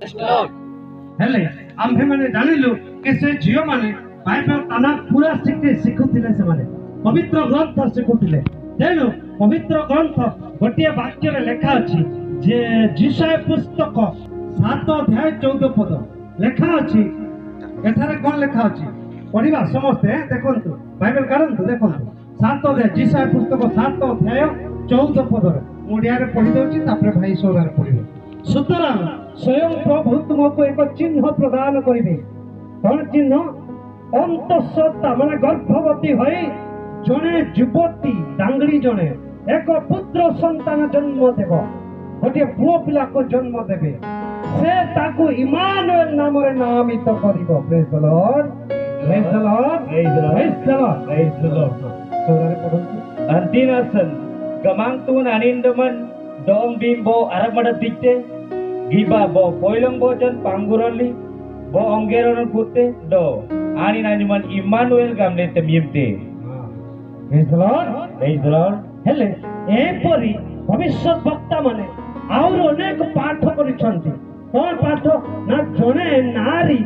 हेले आम्भे माने जानिलु के से झियो माने बाइबल ताना पूरा शिखुथिले से माने पवित्र ग्रंथ शिखुथिले तेनु पवित्र ग्रंथ गोटे वाक्य रे लेखा अछि जे जिसाय पुस्तक 7 अध्याय 14 पद लेखा अछि एठारे कोन लेखा अछि पढिबा समस्ते देखंतु बाइबल काढंतु देखंतु 7 अध्याय जिसाय पुस्तक 7 अध्याय 14 पद रे ओडिया रे पढि दउछि तापर भाई सोगार पढिबे सुतरां स्वयं प्रभु तुमको एक चिन्ह प्रदान करेंगे कौन चिन्ह अंतःसत्ता माने गर्भवती होई जने युवती डांगड़ी जने एक पुत्र संतान जन्म देव गोटे पुओ पिला को जन्म देवे से ताकू इमानुएल नाम रे नामित करिवो praise the Lord praise the Lord praise the Lord praise the Lord सोरारे पढନ୍ତୁ Antinasan gamangtun anindaman dom bimbo aramada dikte giba bo poilong bojan pangurali bo onggeron putte do ani naniman Immanuel gamle temimte praise the Lord praise the Lord हेले एपरी भविष्य वक्ता माने और अनेक पाठ करिसंती कोन पाठ ना जने नारी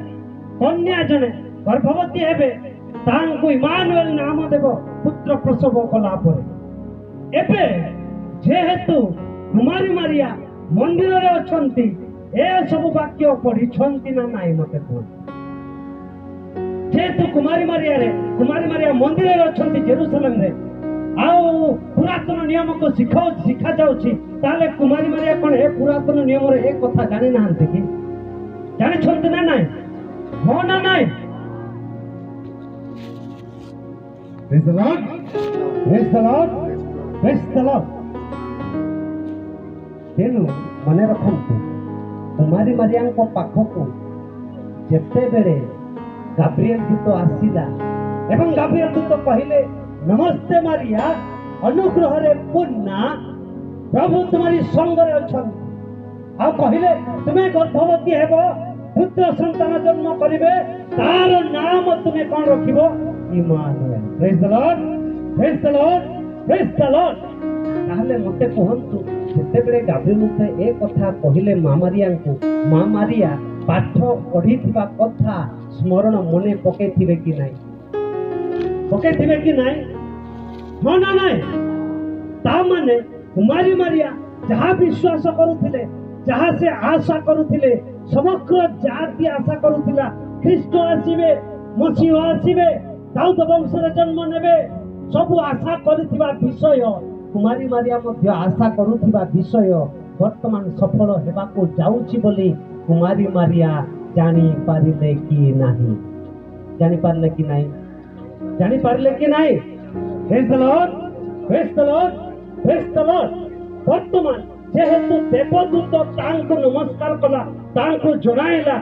कन्या जने गर्भवती हेबे तांको इमानुएल नाम देव पुत्र प्रसव कला परे एबे जेहेतु कुमारी मारिया मंदिर रे अछंती ए सब वाक्य पढिछंती ना नाइ मते कोन जेहेतु कुमारी मारिया मंदिर रे अछंती जेरूसलम रे आउ पुरातन नियम को शिखा जाउछि ताले कुमारी मारिया कोन ए पुरातन नियम रे एक कथा जानि नाहंते कि जानि छंती ना नाइ हो ना नाइ praise the Lord praise the Lord praise the Lord तेनु मने रखंतु कुमारी मारिया को पाखको जेते बेले गाब्रिएल दूत आसीला एवं गाब्रिएल दूत कहिले नमस्ते मारिया अनुग्रह रे पूर्णा प्रभु तुम्हारी संग रे अछन आ कहिले तुमे गर्भवती हेबो पुत्र संतान जन्म करिवे तार नाम तुमे कोन रखिबो Emmanuel praise the Lord praise the Lord praise the Lord ताहले मते कहंतु जेते बेले गाब्रिएल दूत ए कथा कहिले माँ मारिया पाठ पढ़िथिबा कथा स्मरण मने पकेथिबे कि नाही पकेथिबे कि नाही हाँ ना नाही ता माने कुमारी मारिया जहाँ विश्वास करुथिले जहाँ से आशा करुथिले समग्र जाति आशा करुथिला ख्रीष्ट आसीबे मसीह आसीबे दाऊद वंश रे जन्म नेबे सब आशा करुथिबा विषय कुमारी मारिया मध्य आशा करुथिबा विषय वर्तमान सफल हेबाको जाउछि बोली कुमारी मारिया जानी पारिले कि नाही जानी पारले कि नाही जानी पारले कि नाही praise the Lord praise the Lord praise the Lord वर्तमान जेहेतु देवदूत तांको नमस्कार कला तांको जणाइला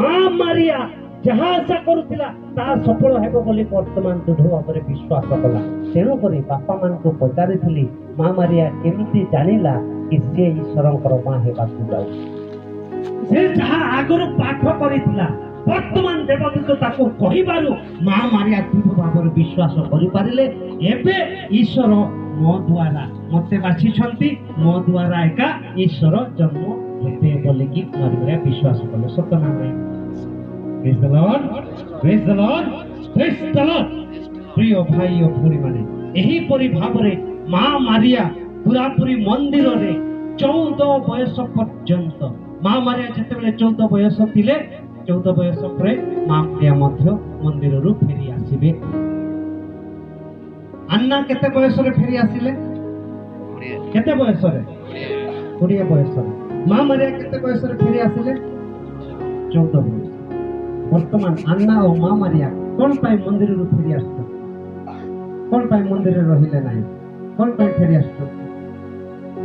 माँ मारिया जहाँ आशा करुथिला ता सफल हेबो बोली वर्तमान दृढ़ भाବରେ विश्वास कला तेणु करी बापा मान को पचारिथिली माँ मारिया केमिति जानिला कि से ईश्वरंकर माँ हेबाकु जाउ से जहाँ आगुरु पाठ करिथिला वर्तमान देवदूत ताको कहिबारु माँ मारिया दृढ़ भाବରେ विश्वास करि पारिले एबे ईश्वर मो द्वारा मते बाछिछंती मो द्वारा एका ईश्वर जन्म हेते बोली कि कुमारी मारिया विश्वास कले सत्य ना नाही praise the Lord praise the Lord praise the Lord प्रिय भाई और भौणी माने एही परि भाबरे माँ मारिया पूरापूरी मंदिर रे 14 बयस पर्यंत माँ मारिया जेतेबेले 14 बयस थिले 14 बयस परे माँ मारिया मध्य मंदिर रु फेरी आसीबे अन्ना केते बयस रे फेरी आसीले केते बयस रे 20 बयस रे माँ मारिया केते बयस रे फेरी आसीले 14 बयस वर्तमान अन्ना और माँ मारिया कोन पाई मंदिर रु फेरी आछतो कोन पाई मंदिर रे रहिले नाही कोन पाई फेरी आछतो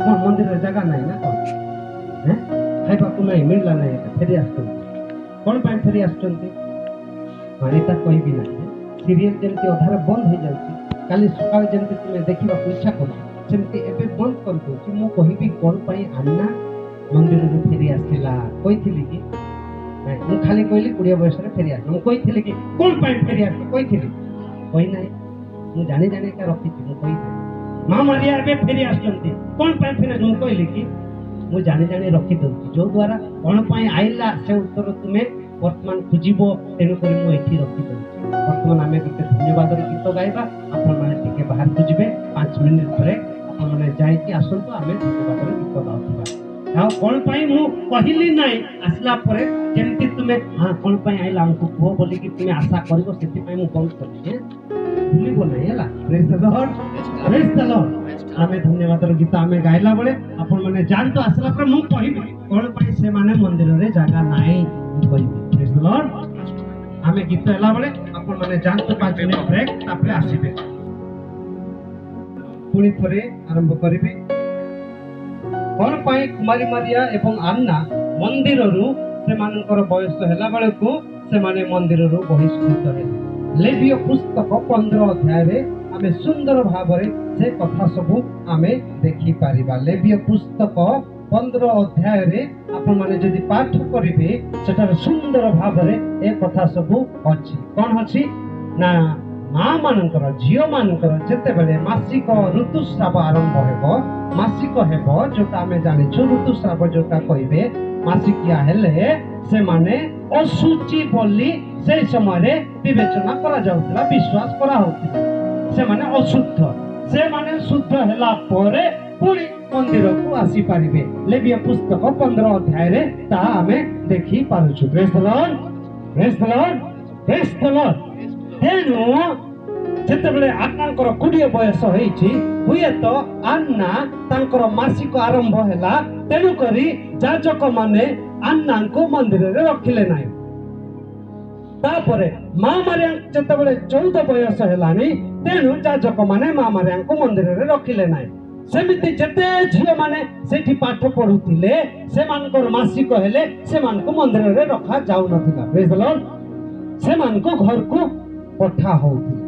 कोन मंदिर रे जगह नाही ना कोन हैं खाइबा को नाही मिलला नाही फेरी आछतो कोन पाई फेरी आछतंती मानिता कोई भी नाही सीरियल जेंति अधार बंद हो जाउची काली सकाळ जेंति तुमे देखिबा को इच्छा करू सेमति एबे बंद कर दो कि मु कहिबी कोन पाई अन्ना मंदिर रु फेरी आछिला कहिथिली कि मु खाली कहली 20 बयस रे फेरी आछ मु कहिथिली कि कोन पाई फेरी आछ कहिथिली कहि नाही मु जानि का रखिछि मु कहि माँ मारिया एबे फेरी आछंती कोन पाई फेरी मु कहली कि ମୁଁ ଜାଣି ଜାଣି ରଖିଦେଉଛି, ଯୋଉ ଦ୍ୱାରା କ'ଣ ପାଇଁ ଆଇଲା ସେ ଉତ୍ତର ତୁମେ ବର୍ତ୍ତମାନ ଖୋଜିବ। ତେଣୁକରି ମୁଁ ଏଠି ରଖିଦେଉଛି। ବର୍ତ୍ତମାନ ଆମେ ଗୋଟେ ଧନ୍ୟବାଦର ଗୀତ ଗାଇବା। ଆପଣମାନେ ଟିକେ ବାହାରକୁ ଯିବେ, 5 ମିନିଟ୍ ପରେ ଆପଣମାନେ ଯାଇକି ଆସନ୍ତୁ, ଆମେ ଧନ୍ୟବାଦର ଗୀତ ଗାଉଥିବା। ଆଉ କ'ଣ ପାଇଁ ମୁଁ କହିଲି ନାହିଁ, ଆସିଲା ପରେ ଯେମିତି ତୁମେ ହଁ କ'ଣ ପାଇଁ ଆଇଲା ଆମକୁ କୁହ ବୋଲିକି ତୁମେ ଆଶା କରିବ, ସେଥିପାଇଁ ମୁଁ ବନ୍ଦ କରିଛି। ଭୁଲିବ ନାହିଁ ହେଲା। ପ୍ରେଜ୍ ଦ ଲର୍ଡ, ପ୍ରେଜ୍ ଦ ଲର୍ଡ। ଆମେ ଧନ୍ୟବାଦର ଗୀତ ଆମେ ଗାଇଲା ବେଳେ ଆପଣମାନେ ଯାଆନ୍ତୁ, ଆସିଲା ପରେ ମୁଁ କହିବି କ'ଣ ପାଇଁ ସେମାନେ ମନ୍ଦିରରେ ଜାଗା ନାହିଁ, ମୁଁ କହିବି। ପ୍ରେଜ୍ ଦ ଲର୍ଡ। ଆମେ ଗୀତ ହେଲା ବେଳେ ଆପଣମାନେ ଯାଆନ୍ତୁ, 5 ମିନିଟ୍ ବ୍ରେକ୍, ତାପରେ ଆସିବେ। ପୁଣି ଥରେ ଆରମ୍ଭ କରିବି। କ'ଣ ପାଇଁ କୁମାରୀ ମାରିଆ ଏବଂ ଆନ୍ନା ମନ୍ଦିରରୁ ସେମାନଙ୍କର ବୟସ ହେଲା ବେଳକୁ ସେମାନେ ମନ୍ଦିରରୁ ବହିଷ୍କୃତ ହେଲେ? ଲେବୀୟ ପୁସ୍ତକ 15 ଅଧ୍ୟାୟରେ ଆମେ ସୁନ୍ଦର ଭାବରେ ସେ କଥା ସବୁ ଆମେ ଦେଖିପାରିବା। ଲେବୀୟ ପୁସ୍ତକ 15 ଅଧ୍ୟାୟରେ ଆପଣମାନେ ଯଦି ପାଠ କରିବେ ସେଠାରେ ସୁନ୍ଦର ଭାବରେ ଏ କଥା ସବୁ ଅଛି। କ'ଣ ଅଛି ନା, ମା ମାନଙ୍କର, ଝିଅ ମାନଙ୍କର ଯେତେବେଳେ ମାସିକ ଋତୁସ୍ରାବ ଆରମ୍ଭ ହେବ, ମାସିକ ହେବ ଯୋଉଟା ଆମେ ଜାଣିଛୁ, ଋତୁସ୍ରାବ ଯୋଉଟା କହିବେ, ମାସିକିଆ ହେଲେ ସେମାନେ ଅଶୁଚି ବୋଲି ସେଇ ସମୟରେ ବିବେଚନା କରାଯାଉଥିଲା, ବିଶ୍ୱାସ କରାହଉଥିଲା। ସେମାନେ ଅଶୁଦ୍ଧ, ସେମାନେ ଶୁଦ୍ଧ ହେଲା ପରେ ପୁଣି ମନ୍ଦିରକୁ ଆସିପାରିବେ। ଲେବୀୟ ପୁସ୍ତକ 15 ଅଧ୍ୟାୟରେ ତାହା ଆମେ ଦେଖିପାରୁଛୁ। ପ୍ରେଜ୍ ଦ ଲର୍ଡ, ପ୍ରେଜ୍ ଦ ଲର୍ଡ, ପ୍ରେଜ୍ ଦ ଲର୍ଡ। ତେଣୁ ଯେତେବେଳେ ଆନ୍ନାଙ୍କର 20 ବୟସ ହେଇଛି, ହୁଏତ ଆନ୍ନା ତାଙ୍କର ମାସିକ ଆରମ୍ଭ ହେଲା, ତେଣୁକରି ଯାଜକ ମାନେ ଆନ୍ନାଙ୍କୁ ମନ୍ଦିରରେ ରଖିଲେ ନାହିଁ। ତାପରେ ମା ମାରିଆ ଯେତେବେଳେ 14 ବୟସ ହେଲାଣି, ତେଣୁ ଯାଜକ ମାନେ ମା ମାରିଆଙ୍କୁ ମନ୍ଦିରରେ ରଖିଲେ ନାହିଁ। ସେମିତି ଯେତେ ଝିଅ ମାନେ ସେଠି ପାଠ ପଢୁଥିଲେ, ସେମାନଙ୍କର ମାସିକ ହେଲେ ସେମାନଙ୍କୁ ମନ୍ଦିରରେ ରଖା ଯାଉନଥିଲା। ପ୍ରେଜ୍ ଦ ଲର୍ଡ। ସେମାନଙ୍କୁ ଘରକୁ ପଠା ହଉଥିଲା।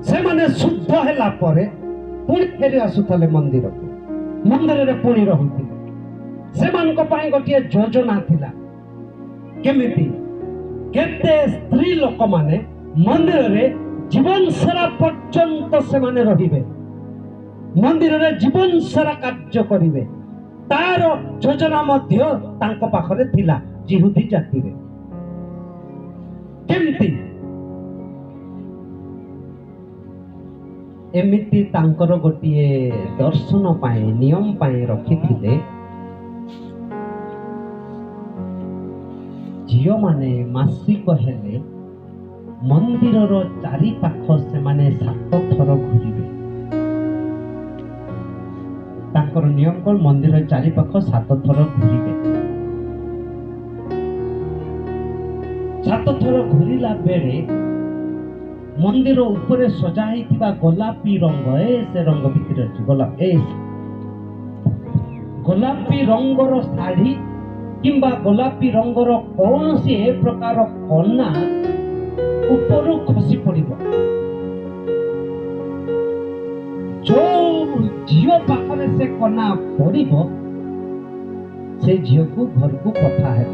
ସେମାନେ ଶୁଦ୍ଧ ହେଲା ପରେ ପୁଣି ଫେରି ଆସୁଥିଲେ ମନ୍ଦିରକୁ, ମନ୍ଦିରରେ ପୁଣି ରହୁଥିଲେ। ସେମାନଙ୍କ ପାଇଁ ଗୋଟିଏ ଯୋଜନା ଥିଲା, କେମିତି କେତେ ସ୍ତ୍ରୀ ଲୋକମାନେ ମନ୍ଦିରରେ ଜୀବନ ସାରା ପର୍ଯ୍ୟନ୍ତ ସେମାନେ ରହିବେ, ମନ୍ଦିରରେ ଜୀବନ ସାରା କାର୍ଯ୍ୟ କରିବେ। ତାର ଯୋଜନା ମଧ୍ୟ ତାଙ୍କ ପାଖରେ ଥିଲା ଯିହୁଦୀ ଜାତିରେ। କେମିତି ଏମିତି ତାଙ୍କର ଗୋଟିଏ ଦର୍ଶନ ପାଇଁ, ନିୟମ ପାଇଁ ରଖିଥିଲେ। ଝିଅମାନେ ମାସିକ ହେଲେ ମନ୍ଦିରର ଚାରିପାଖ ସେମାନେ 7 ଥର ଘୁରିବେ। ତାଙ୍କର ନିୟମ କ'ଣ? ମନ୍ଦିର ଚାରିପାଖ 7 ଥର ଘୁରିବେ। 7 ଥର ଘୁରିଲା ବେଳେ ମନ୍ଦିର ଉପରେ ସଜା ହେଇଥିବା ଗୋଲାପୀ ରଙ୍ଗ, ସେ ରଙ୍ଗ ଭିତରେ ଅଛି ଗୋଲାପୀ ରଙ୍ଗର ଶାଢୀ କିମ୍ବା ଗୋଲାପୀ ରଙ୍ଗର କୌଣସି ଏ ପ୍ରକାର କନା ଉପରୁ ଖସି ପଡିବ। ଯୋଉ ଝିଅ ପାଖରେ ସେ କନା ପଡିବ, ସେ ଝିଅକୁ ଘରକୁ ପଠା ହେବ।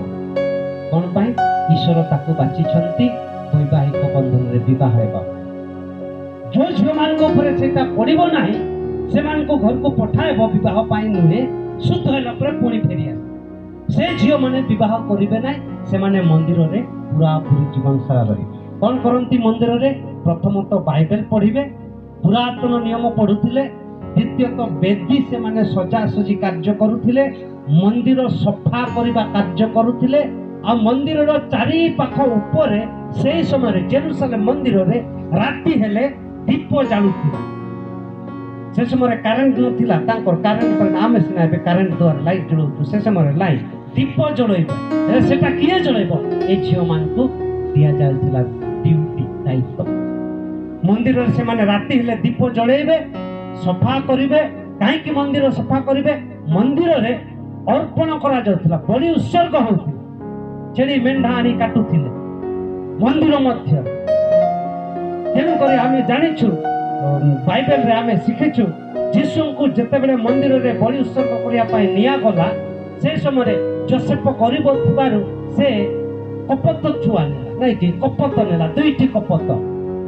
କ'ଣ ପାଇଁ? ଈଶ୍ୱର ତାକୁ ବାଛିଛନ୍ତି ବୈବାହିକ ବନ୍ଧନରେ ବିବାହ ହେବା। ଯୋଉ ଝିଅ ମାନଙ୍କ ଉପରେ ସେଟା ପଡିବ ନାହିଁ, ସେମାନଙ୍କୁ ଘରକୁ ପଠା ହେବ ବିବାହ ପାଇଁ ନୁହେଁ, ଶୁଦ୍ଧ ହେଲା ପରେ ପୁଣି ଫେରି ଆସିବେ। ସେ ଝିଅ ମାନେ ବିବାହ କରିବେ ନାହିଁ, ସେମାନେ ମନ୍ଦିରରେ ପୁରାପୁରି ଜୀବନ ସାରା ରହିବେ। କ'ଣ କରନ୍ତି ମନ୍ଦିରରେ? ପ୍ରଥମତଃ ବାଇବେଲ ପଢିବେ, ପୁରାତନ ନିୟମ ପଢୁଥିଲେ। ଦ୍ୱିତୀୟତଃ ବେଦୀ ସେମାନେ ସଜାସଜି କାର୍ଯ୍ୟ କରୁଥିଲେ, ମନ୍ଦିର ସଫା କରିବା କାର୍ଯ୍ୟ କରୁଥିଲେ। ଆଉ ମନ୍ଦିରର ଚାରିପାଖ ଉପରେ ସେଇ ସମୟରେ ଜେରୁସାଲେମ ମନ୍ଦିରରେ ରାତି ହେଲେ ଦୀପ ଜାଳୁଥିଲେ। ସେ ସମୟରେ କାରେଣ୍ଟ ନଥିଲା, ତାଙ୍କର କାରେଣ୍ଟ ପରେ ଆମେ ସିନା ଏବେ କାରେଣ୍ଟ ଦ୍ୱାରା ଲାଇଟ୍ ଜଳଉଛୁ, ସେ ସମୟରେ ଲାଇଟ୍ ଦୀପ ଜଳେଇବ। ସେଟା କିଏ ଜଳେଇବ? ଏ ଝିଅ ମାନଙ୍କୁ ଦିଆଯାଉଥିଲା ଡ୍ୟୁଟି, ଦାୟିତ୍ୱ। ମନ୍ଦିରରେ ସେମାନେ ରାତି ହେଲେ ଦୀପ ଜଳେଇବେ, ସଫା କରିବେ। କାହିଁକି ମନ୍ଦିର ସଫା କରିବେ? ମନ୍ଦିରରେ ଅର୍ପଣ କରାଯାଉଥିଲା, ବଳି ଉତ୍ସର୍ଗ ହଉଥିଲା। ଛେଳି ମେଣ୍ଢା ଆଣି କାଟୁଥିଲେ ମନ୍ଦିର ମଧ୍ୟରେ। ତେଣୁକରି ଆମେ ଜାଣିଛୁ, ବାଇବେଲରେ ଆମେ ଶିଖିଛୁ, ଯୀଶୁଙ୍କୁ ଯେତେବେଳେ ମନ୍ଦିରରେ ବଳି ଉତ୍ସର୍ଗ କରିବା ପାଇଁ ନିଆଗଲା, ସେ ସମୟରେ ଯୋସେଫ ଗରିବ ଥିବାରୁ ସେ କପତ ଛୁଆ ନେଲା, ନାଇକି କପତ ନେଲା, 2ଟି କପତ।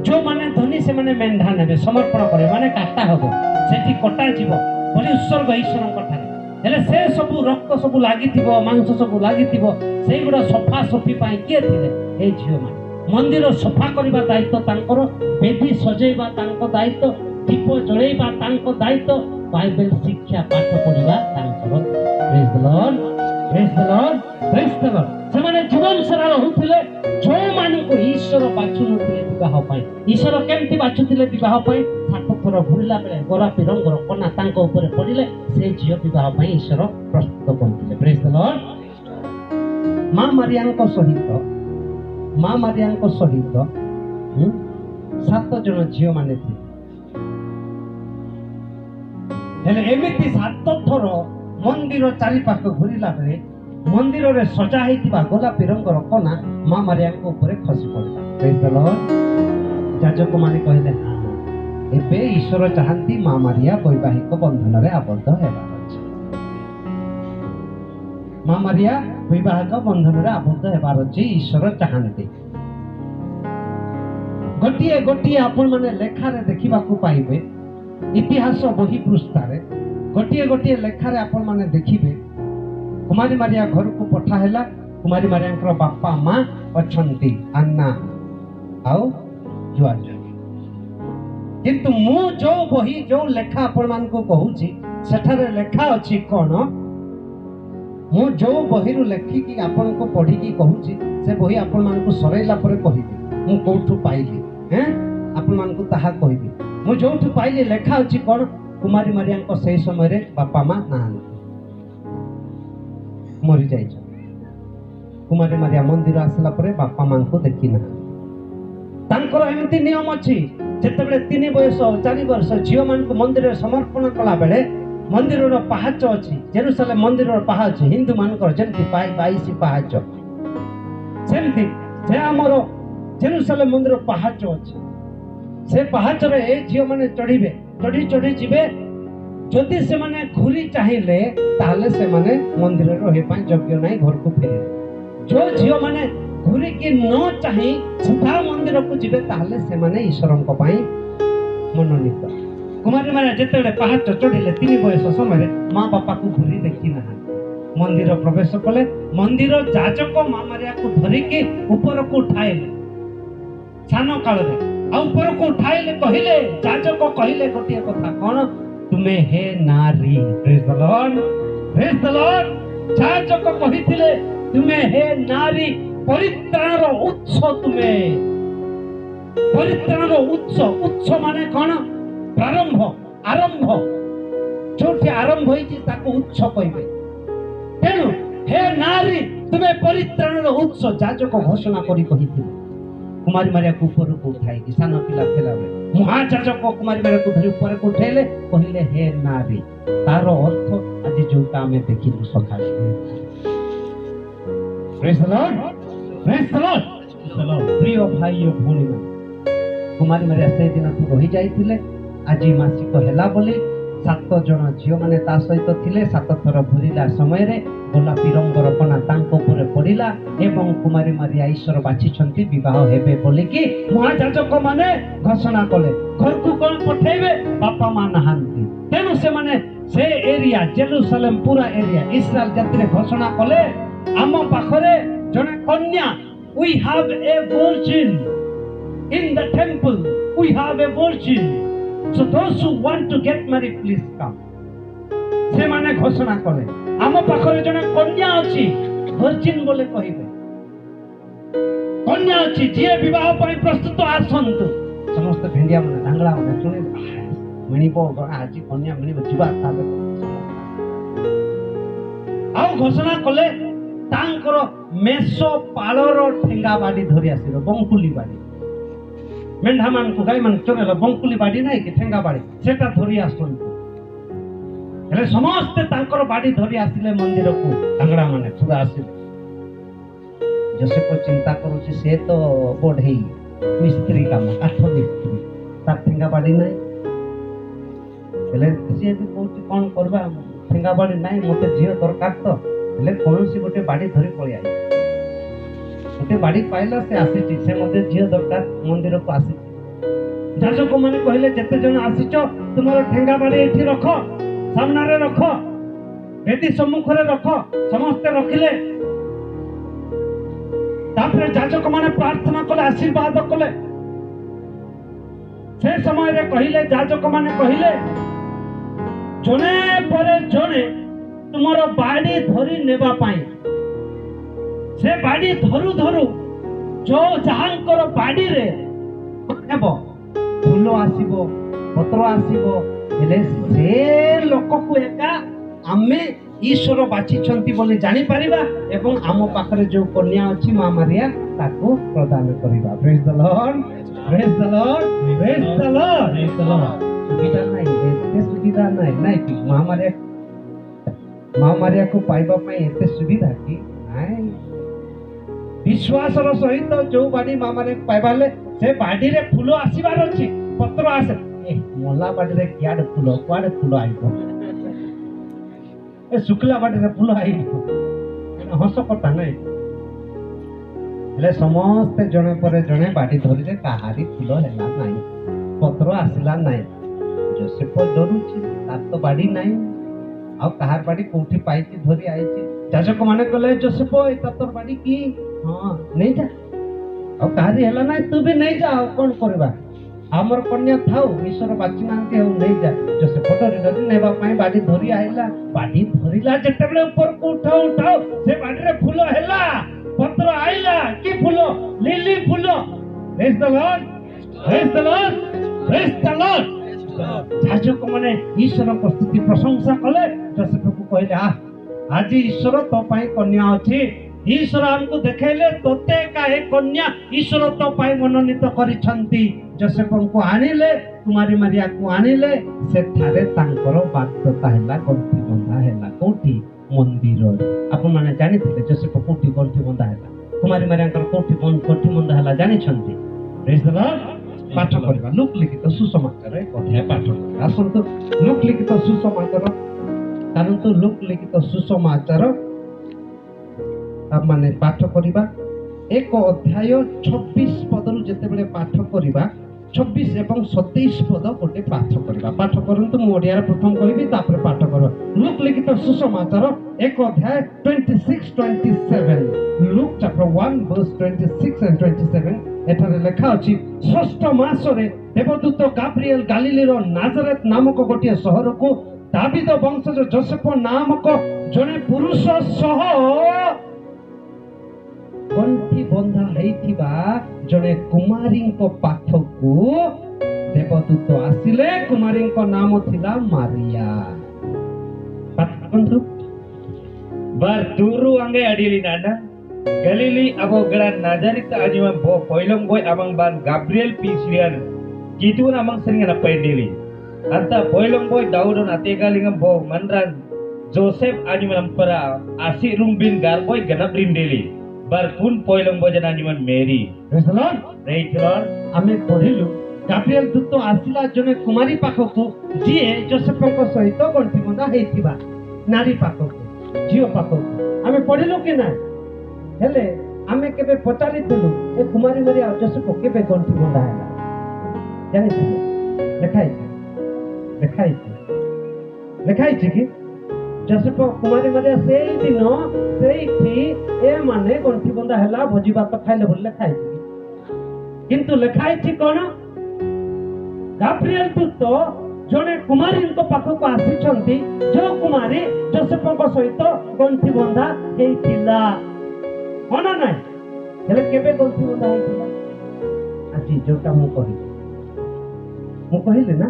ଯୋଉମାନେ ଧନୀ ସେମାନେ ମେଣ୍ଢା ନେବେ, ସମର୍ପଣ କରିବେ, ମାନେ କାଟା ହବ, ସେଠି କଟା ଯିବ, ବଳି ଉତ୍ସର୍ଗ ଈଶ୍ୱରଙ୍କ ଠାରେ। ହେଲେ ସେ ସବୁ ରକ୍ତ ସବୁ ଲାଗିଥିବ, ମାଂସ ସବୁ ଲାଗିଥିବ, ସେଇଗୁଡ଼ା ସଫା ସଫି ପାଇଁ କିଏ ଥିଲେ? ଏ ଝିଅମାନେ। ମନ୍ଦିର ସଫା କରିବା ଦାୟିତ୍ୱ ତାଙ୍କର, ବେଦୀ ସଜେଇବା ତାଙ୍କ ଦାୟିତ୍ୱ, ଦୀପ ଜଳେଇବା ତାଙ୍କ ଦାୟିତ୍ୱ, ବାଇବେଲ ଶିକ୍ଷା ପାଠ ପଢିବା ତାଙ୍କର। ପ୍ରେଜ୍ ଦ ଲର୍ଡ, ପ୍ରେଜ୍ ଦ ଲର୍ଡ, ପ୍ରେଜ୍ ଦ ଲର୍ଡ। ସେମାନେ ଜୀବନ ସାରା ରହୁଥିଲେ ଯୋଉମାନଙ୍କୁ ଈଶ୍ୱର ବାଛୁନଥିଲେ ବିବାହ ପାଇଁ। ଈଶ୍ୱର କେମିତି ବାଛୁଥିଲେ ବିବାହ ପାଇଁ? 7 ଥର ଘୁରିଲା ବେଳେ ଗୋଲାପୀ ରଙ୍ଗର କନା ତାଙ୍କ ଉପରେ ପଡ଼ିଲେ ସେ ଝିଅ ବିବାହ ପାଇଁ ଈଶ୍ୱର ପ୍ରସ୍ତୁତ କରିଥିଲେ। ପ୍ରେଜ୍ ଦ ଲର୍ଡ। ମା ମାରିଆଙ୍କ ସହିତ 7 ଜଣ ଝିଅମାନେ ଥିଲେ। ହେଲେ ଏମିତି 7 ଥର ମନ୍ଦିର ଚାରିପାଖ ଘୁରିଲା ବେଳେ ମନ୍ଦିରରେ ସଜା ହେଇଥିବା ଗୋଲାପୀ ରଙ୍ଗର କନା ମା ମାରିଆଙ୍କ ଉପରେ ଖସି ପଡ଼ିଲା। ପ୍ରେଜ୍ ଦ ଲର୍ଡ। ଯାଜକମାନେ କହିଲେ, ଏବେ ଈଶ୍ୱର ଚାହାନ୍ତି ମା ମାରିଆ ବୈବାହିକ ବନ୍ଧନରେ ଆବଦ୍ଧ ହେବାର ଅଛି। ମା ମାରିଆ ବୈବାହିକ ବନ୍ଧନରେ ଆବଦ୍ଧ ହେବାର ଅଛି, ଈଶ୍ୱର ଚାହାନ୍ତି। ଗୋଟିଏ ଗୋଟିଏ ଆପଣମାନେ ଲେଖାରେ ଦେଖିବାକୁ ପାଇବେ, ଇତିହାସ ବହି ପୃଷ୍ଠାରେ ଗୋଟିଏ ଗୋଟିଏ ଲେଖାରେ ଆପଣମାନେ ଦେଖିବେ, କୁମାରୀ ମାରିଆ ଘରକୁ ପଠା ହେଲା। କୁମାରୀ ମାରିଆଙ୍କର ବାପା ମା ଅଛନ୍ତି, ଆନ୍ନା ଆଉ ଜୁଆଜୁ। କିନ୍ତୁ ମୁଁ ଯୋଉ ବହି ଯୋଉ ଲେଖା ଆପଣମାନଙ୍କୁ କହୁଛି ସେଠାରେ ଲେଖା ଅଛି କଣ? ମୁଁ ଯୋଉ ବହିରୁ ଲେଖିକି ଆପଣଙ୍କୁ ପଢିକି କହୁଛି ସେ ବହି ଆପଣମାନଙ୍କୁ ସରେଇଲା ପରେ କହିବି ମୁଁ କୋଉଠୁ ପାଇଲି। ଆପଣମାନଙ୍କୁ ତାହା କହିବି। ମୁଁ ଯୋଉଠୁ ପାଇଲି ଲେଖା ଅଛି କଣ? କୁମାରୀ ମାରିଆଙ୍କ ସେଇ ସମୟରେ ବାପା ମା ନାହାନ୍ତି, ମରି ଯାଇଛନ୍ତି। କୁମାରୀ ମାରିଆ ମନ୍ଦିର ଆସିଲା ପରେ ବାପା ମାଙ୍କୁ ଦେଖି ନାହାନ୍ତି। ତାଙ୍କର ଏମିତି ନିୟମ ଅଛି, ଯେତେବେଳେ 3 ବୟସ 4 ବର୍ଷ ଝିଅ ମାନଙ୍କୁ ମନ୍ଦିରରେ ସମର୍ପଣ କଲା ବେଳେ ମନ୍ଦିରର ପାହାଚ ଅଛି, ଜେରୁସାଲେମ ମନ୍ଦିରର ପାହାଚ ହିନ୍ଦୁ ମାନଙ୍କର ଯେମିତି 22 ପାହାଚ, ସେମିତି ସେ ଆମର ଜେରୁସାଲେମ ମନ୍ଦିର ପାହାଚ ଅଛି। ସେ ପାହାଚରେ ଏ ଝିଅ ମାନେ ଚଢିବେ, ଚଢି ଚଢି ଯିବେ। ଯଦି ସେମାନେ ଘୁରି ଚାହିଁଲେ ତାହେଲେ ସେମାନେ ମନ୍ଦିରରେ ରହିବା ପାଇଁ ଯୋଗ୍ୟ ନାହିଁ, ଘରକୁ ଫେରିବେ। ଯୋଉ ଝିଅ ମାନେ ଘୁରିକି ନ ଚାହିଁ ସିଧା ମନ୍ଦିରକୁ ଯିବେ ତାହେଲେ ସେମାନେ ଈଶ୍ୱରଙ୍କ ପାଇଁ ମନୋନୀତ। କୁମାରୀ ମାରିଆ ଯେତେବେଳେ ପାହାଚ ଚଢିଲେ 3 ବୟସ ସମୟରେ ମା ବାପାକୁ ଘୁରି ଦେଖି ନାହାନ୍ତି, ମନ୍ଦିର ପ୍ରବେଶ କଲେ। ମନ୍ଦିର ଯାଜକ ମା ମାରିଆକୁ ଧରିକି ଉପରକୁ ଉଠାଇଲେ ସାନ କାଳରେ, ଆଉ ଉପରକୁ ଉଠାଇଲେ କହିଲେ, ଯାଜକ କହିଲେ ଗୋଟିଏ କଥା କଣ? ତୁମେ ହେ ନାରୀ। ପ୍ରେଜ୍ ଦ ଲର୍ଡ, ପ୍ରେଜ୍ ଦ ଲର୍ଡ। ଯାଜକ କହିଥିଲେ ତୁମେ ହେ ନାରୀ, ପରିତ୍ରାଣର ଉତ୍ସ ତୁମେ। ପରିତ୍ରାଣର ଉତ୍ସ, ଉତ୍ସ ମାନେ କଣ? ପ୍ରାରମ୍ଭ, ଆରମ୍ଭ। ଯୋଉଠି ଆରମ୍ଭ ହେଇଛି ତାକୁ ଉତ୍ସ କହିବେ। ତେଣୁ ହେ ନାରୀ ତୁମେ ପରିତ୍ରାଣର ଉତ୍ସ, ଯାଜକ ଘୋଷଣା କରି କହିଥିଲେ। କୁମାରୀ ମାରିଆକୁ ଉପରକୁ ଉଠାଇକି ସାନ ପିଲା ଥିଲାବେଳେ ମହାଯାଜକ କୁମାରୀ ମାରିଆକୁ ଧରି ଉପରକୁ ଉଠାଇଲେ, କହିଲେ ହେ ନାରୀ। ତାର ଅର୍ଥ ଆଜି ଯୋଉଟା ଆମେ ଦେଖିଲୁ ସକାଳେ। ପ୍ରେଜ୍ ଦ ଲର୍ଡ, ପ୍ରେଜ୍ ଦ ଲର୍ଡ। ପ୍ରିୟ ଭାଇ ଓ ଭଉଣୀମାନେ, କୁମାରୀ ମାରିଆ ସେଇଦିନଠୁ ରହି ଯାଇଥିଲେ। ଆଜି ମାସିକ ହେଲା ବୋଲି 7 ଜଣ ଝିଅ ମାନେ ତା ସହିତ ଥିଲେ। 7 ଥର ଘୁରିଲା ସମୟରେ ଗୋଲାପୀ ରଙ୍ଗର କନା ତାଙ୍କ ଉପରେ ପଡିଲା ଏବଂ କୁମାରୀ ମାରିଆ ଈଶ୍ୱର ବାଛିଛନ୍ତି ବିବାହ ହେବେ ବୋଲିକି ମହାଯାଜକ ମାନେ ଘୋଷଣା କଲେ। ଘରକୁ କଣ ପଠେଇବେ? ବାପା ମା ନାହାନ୍ତି। ତେଣୁ ସେମାନେ ସେ ଏରିଆ ଜେରୁସାଲେମ ପୁରା ଏରିଆ ଇସ୍ରାଏଲ ଜାତିରେ ଘୋଷଣା କଲେ, ଆମ ପାଖରେ ଜଣେ କନ୍ୟା, we have a virgin in the temple, we have a virgin, so those who want to get married please come। ସେମାନେ ଘୋଷଣା କଲେ ଆମ ପାଖରେ ଜଣେ କନ୍ୟା ଅଛି, ଭର୍ଜିନ୍ ବୋଲି କହିବେ, କନ୍ୟା ଅଛି, ଯିଏ ବିବାହ ପାଇଁ ପ୍ରସ୍ତୁତ ଆସନ୍ତୁ। ସମସ୍ତେ ଭେଣ୍ଡିଆ ମାନେ ଢାଙ୍ଗଳା ମାନେ ଶୁଣି ମିଳିବ, ଆଜି କନ୍ୟା ମିଳିବ, ଯିବା। ଆଉ ଘୋଷଣା କଲେ ତାଙ୍କର ମେଷ ପାଳର ଠେଙ୍ଗା ବାଡି ଧରି ଆସିବ, ବଙ୍କୁଲି ବାଡି। ମେଣ୍ଢା ମାନଙ୍କୁ ଗାଈ ମାନଙ୍କୁ ଚରେଇଲ ବଙ୍କୁଲି ବାଡି ନାହିଁ କି ଠେଙ୍ଗା ବାଡି, ସେଟା ଧରି ଆସନ୍ତୁ। ହେଲେ ସମସ୍ତେ ତାଙ୍କର ବାଡି ଧରି ଆସିଲେ ମନ୍ଦିରକୁ, ଢାଙ୍ଗଡା ମାନେ ପୁରା ଆସିଲେ। ଯୋସେଫ ଚିନ୍ତା କରୁଛି ସେ ତ ବଢେଇ ମିସ୍ତ୍ରୀ କାମ, କାଠ ମିସ୍ତ୍ରୀ, ତାର ଠେଙ୍ଗା ବାଡି ନାହିଁ। ହେଲେ ସିଏ ବି କହୁଛି କଣ କରିବା, ଠେଙ୍ଗା ବାଡି ନାହିଁ, ମତେ ଝିଅ ଦରକାର ତ। ହେଲେ କୌଣସି ଗୋଟେ ବାଡି ଧରି ପଳେଇ ଆଇଲା। ଗୋଟେ ବାଡି ପାଇଲା, ସେ ଆସିଛି, ସେ ମତେ ଝିଅ ଦରକାର, ମନ୍ଦିରକୁ ଆସିଛି। ଯାଜକ ମାନେ କହିଲେ ଯେତେ ଜଣ ଆସିଛ ତୁମର ଠେଙ୍ଗା ବାଡି ଏଠି ରଖ, ସାମ୍ନାରେ ରଖ। ବେଦୀ ସମ୍ମୁଖରେ ରଖ। ସମସ୍ତେ ରଖିଲେ। ତାପରେ ଯାଜକ ମାନେ ପ୍ରାର୍ଥନା କଲେ, ଆଶୀର୍ବାଦ କଲେ। ସେ ସମୟରେ କହିଲେ, ଯାଜକ ମାନେ କହିଲେ, ଜଣେ ପରେ ଜଣେ ତୁମର ବାଡ଼ି ଧରି ନେବା ପାଇଁ। ସେ ବାଡ଼ି ଧରୁ ଧରୁ ଯୋଉ ଯାହାଙ୍କର ବାଡ଼ିରେ ହେବ ଫୁଲ ଆସିବ, ପତ୍ର ଆସିବ, ହେଲେ ସେ ଲୋକକୁ ଏକା ଆମେ ଈଶ୍ୱର ବାଛିଛନ୍ତି ବୋଲି ଜାଣିପାରିବା ଏବଂ ଆମ ପାଖରେ ଯୋଉ କନ୍ୟା ଅଛି ମା ମାରିଆ ତାକୁ ପ୍ରଦାନ କରିବା। ପ୍ରେଜ୍ ଦ ଲର୍ଡ, ପ୍ରେଜ୍ ଦ ଲର୍ଡ, ପ୍ରେଜ୍ ଦ ଲର୍ଡ। ସୁବିଧା ନାହିଁ, ଏତେ ସୁବିଧା ନାହିଁ ନାଇଁ କି? ମା ମାରିଆକୁ ପାଇବା ପାଇଁ ଏତେ ସୁବିଧା କି ନାଇଁ? ବିଶ୍ୱାସର ସହିତ ଯୋଉ ବାଡ଼ି ମା ମାରିଆକୁ ପାଇବା ହେଲେ ସେ ବାଡ଼ିରେ ଫୁଲ ଆସିବାର ଅଛି, ପତ୍ର ଆସେ। ମଲା ବାଡ଼ିରେ କିଆଡେ ଫୁଲ, କୁଆଡେ ଫୁଲ ଆଇବ? ଏ ଶୁଖିଲା ବାଡ଼ିରେ ଫୁଲ ଆଇବ? ହସ କଥା ନାଇଁ। ହେଲେ ସମସ୍ତେ ଜଣେ ପରେ ଜଣେ ବାଡ଼ି ଧରିଲେ, କାହାରି ଫୁଲ ହେଲା ନାହିଁ, ପତ୍ର ଆସିଲା ନାହିଁ। ଯୋସେଫ ଡରୁଛି, ତାର ତ ବାଡ଼ି ନାହିଁ, ଆଉ କାହାର ବାଡ଼ି କୋଉଠି ପାଇଛି ଧରି ଆଇଛି। ଯାଜକ ମାନେ କହିଲେ, ଯୋସେଫ ଏଟା ତୋର ବାଡ଼ି କି? ହଁ ନେଇଯା। ଆଉ କାହାରି ହେଲା ନାହିଁ, ତୁ ବି ନେଇଯା। ଆଉ କଣ କରିବା, ଆମର କନ୍ୟା ଥାଉ, ଈଶ୍ୱର ବାଛି ନାହାନ୍ତି, ଆଉ ନେଇଯା। ଯୋସେଫ ଡରି ଡରି ନେବା ପାଇଁ ବାଡ଼ି ଧରି ଆଇଲା। ବାଡ଼ି ଧରିଲା ଯେତେବେଳେ ଉପରକୁ ଉଠାଉ ଉଠାଉ ସେ ବାଡ଼ିରେ ଫୁଲ ହେଲା, ପତ୍ର ଆଇଲା। କି ଫୁଲ? ଲିଲି ଫୁଲ। ପ୍ରେଜ୍ ଦ ଲର୍ଡ, ପ୍ରେଜ୍ ଦ ଲର୍ଡ, ପ୍ରେଜ୍ ଦ ଲର୍ଡ। ଯାଜକ ମାନେ ଈଶ୍ୱରଙ୍କ ସ୍ତୁତି ପ୍ରଶଂସା କଲେ। ଯୋସେଫକୁ କହିଲେ, ଆଜି ଈଶ୍ୱର ତୋ ପାଇଁ କନ୍ୟା ଅଛି। ଈଶ୍ୱର ଆମକୁ ଦେଖେଇଲେ ତୋତେ ଏକା ଏ କନ୍ୟା ଈଶ୍ୱର ତୋ ପାଇଁ ମନୋନୀତ କରିଛନ୍ତି। ଯୋସେଫଙ୍କୁ ଆଣିଲେ, କୁମାରୀ ମାରିଆକୁ ଆଣିଲେ। ସେଠାରେ ତାଙ୍କର ବାଧ୍ୟତା ହେଲା, ଗଣ୍ଠି ବନ୍ଧା ହେଲା। କୋଉଠି? ମନ୍ଦିରରେ। ଆପଣମାନେ ଜାଣିଥିଲେ ଯୋସେଫ କୋଉଠି ଗଣ୍ଠି ବନ୍ଧା ହେଲା? କୁମାରୀ ମାରିଆଙ୍କର କୋଉଠି ଗଣ୍ଠି ବନ୍ଧା ହେଲା ଜାଣିଛନ୍ତି? ପ୍ରେଜ୍ ଦ ଲର୍ଡ। ପାଠ କରିବା ଲୁକ୍ ଲିଖିତ ସୁସମାଚାର ଏକ ଅଧ୍ୟାୟ ପାଠ କରିବା। ଆସନ୍ତୁ ଲୁକ୍ ଲିଖିତ ସୁସମାଚାର, ଚାଲନ୍ତୁ ଲୁକ୍ ଲିଖିତ ସୁସମାଚାର ମାନେ ପାଠ କରିବା। ଏକ ଅଧ୍ୟାୟ 26 ପଦରୁ ଯେତେବେଳେ ପାଠ କରିବା, 26 ଏବଂ 27 ପଦ ଗୋଟେ ପାଠ କରିବା। ପାଠ କରନ୍ତୁ, ମୁଁ ଓଡ଼ିଆରେ ପ୍ରଥମ କହିବି, ତାପରେ ପାଠ କରିବା। ଲୁକ୍ ଲିଖିତ ସୁସମାଚାର ଏକ ଅଧ୍ୟାୟ 26-27। Look chapter 1 verse 26 and 27। ଏଠାରେ ଲେଖା ଅଛି, ଷଷ୍ଠ ମାସରେ ଦେବଦୂତ ଗାବ୍ରିଏଲ ଗାଲିଲିର ନାଜରେଥ ନାମକ ଗୋଟିଏ ସହରକୁ ଦାବିଦ ବଂଶଜ ଯୋସେଫ ନାମକ ଜଣେ ପୁରୁଷ ସହ ଗଣ୍ଠି ବନ୍ଧା ହେଇଥିବା ଜଣେ କୁମାରୀଙ୍କ ପାଖକୁ ଦେବଦୂତ ଆସିଲେ। କୁମାରୀଙ୍କ ନାମ ଥିଲା Maria. bar turu angge adili nana Galili abo gelan Nazaret ajimam bo poilong boy amang ban Gabriel pislian gitu amang seringan apa dili anta poilong boy Daudon ategalingam bo manran Joseph ajimam para asi rumbin garboy ganap rindeli bar pun poilong boy jan ajiman Mary. Praise the Lord. Praise the Lord. ଆମେ ପଢିଲୁ Gabriel ଦୂତ ଆସିଲା ଜଣେ କୁମାରୀ ପାଖକୁ, ଯିଏ ଯୋସେଫଙ୍କ ସହିତ ଗଣ୍ଠି ବନ୍ଧା ହେଇଥିବା ନାରୀ ପାଖକୁ, ଝିଅ ପାଖକୁ। ଆମେ ପଢିଲୁ କି ନାହିଁ? ହେଲେ ଆମେ କେବେ ପଚାରିଥିଲୁ ଏ କୁମାରୀ ମାରିଆ ଯୋସେଫ କେବେ ଗଣ୍ଠି ବନ୍ଧା ହେଲା? ଜାଣିଥିଲୁ? ଲେଖାଇଛି କି ଯୋସେଫ କୁମାରୀ ମାରିଆ ସେଇଦିନ ସେଇଠି ଏମାନେ ଗଣ୍ଠି ବନ୍ଧା ହେଲା, ଭୋଜି ଭାତ ଖାଇଲେ ବୋଲି ଲେଖାଇଛି। କିନ୍ତୁ ଲେଖାଇଛି କଣ? ଗାବ୍ରିଏଲ ଦୂତ ଜଣେ କୁମାରୀଙ୍କ ପାଖକୁ ଆସିଛନ୍ତି, ଯୋଉ କୁମାରୀ ଯୋସେଫଙ୍କ ସହିତ ଗଣ୍ଠି ବନ୍ଧା ହେଇଥିଲା। ହଁ ନା ନାଇଁ? ହେଲେ କେବେ ଗଣ୍ଠି ବନ୍ଧା ହେଇଥିଲା? ଆଜି ଯୋଉଟା ମୁଁ କହିଲି ନା,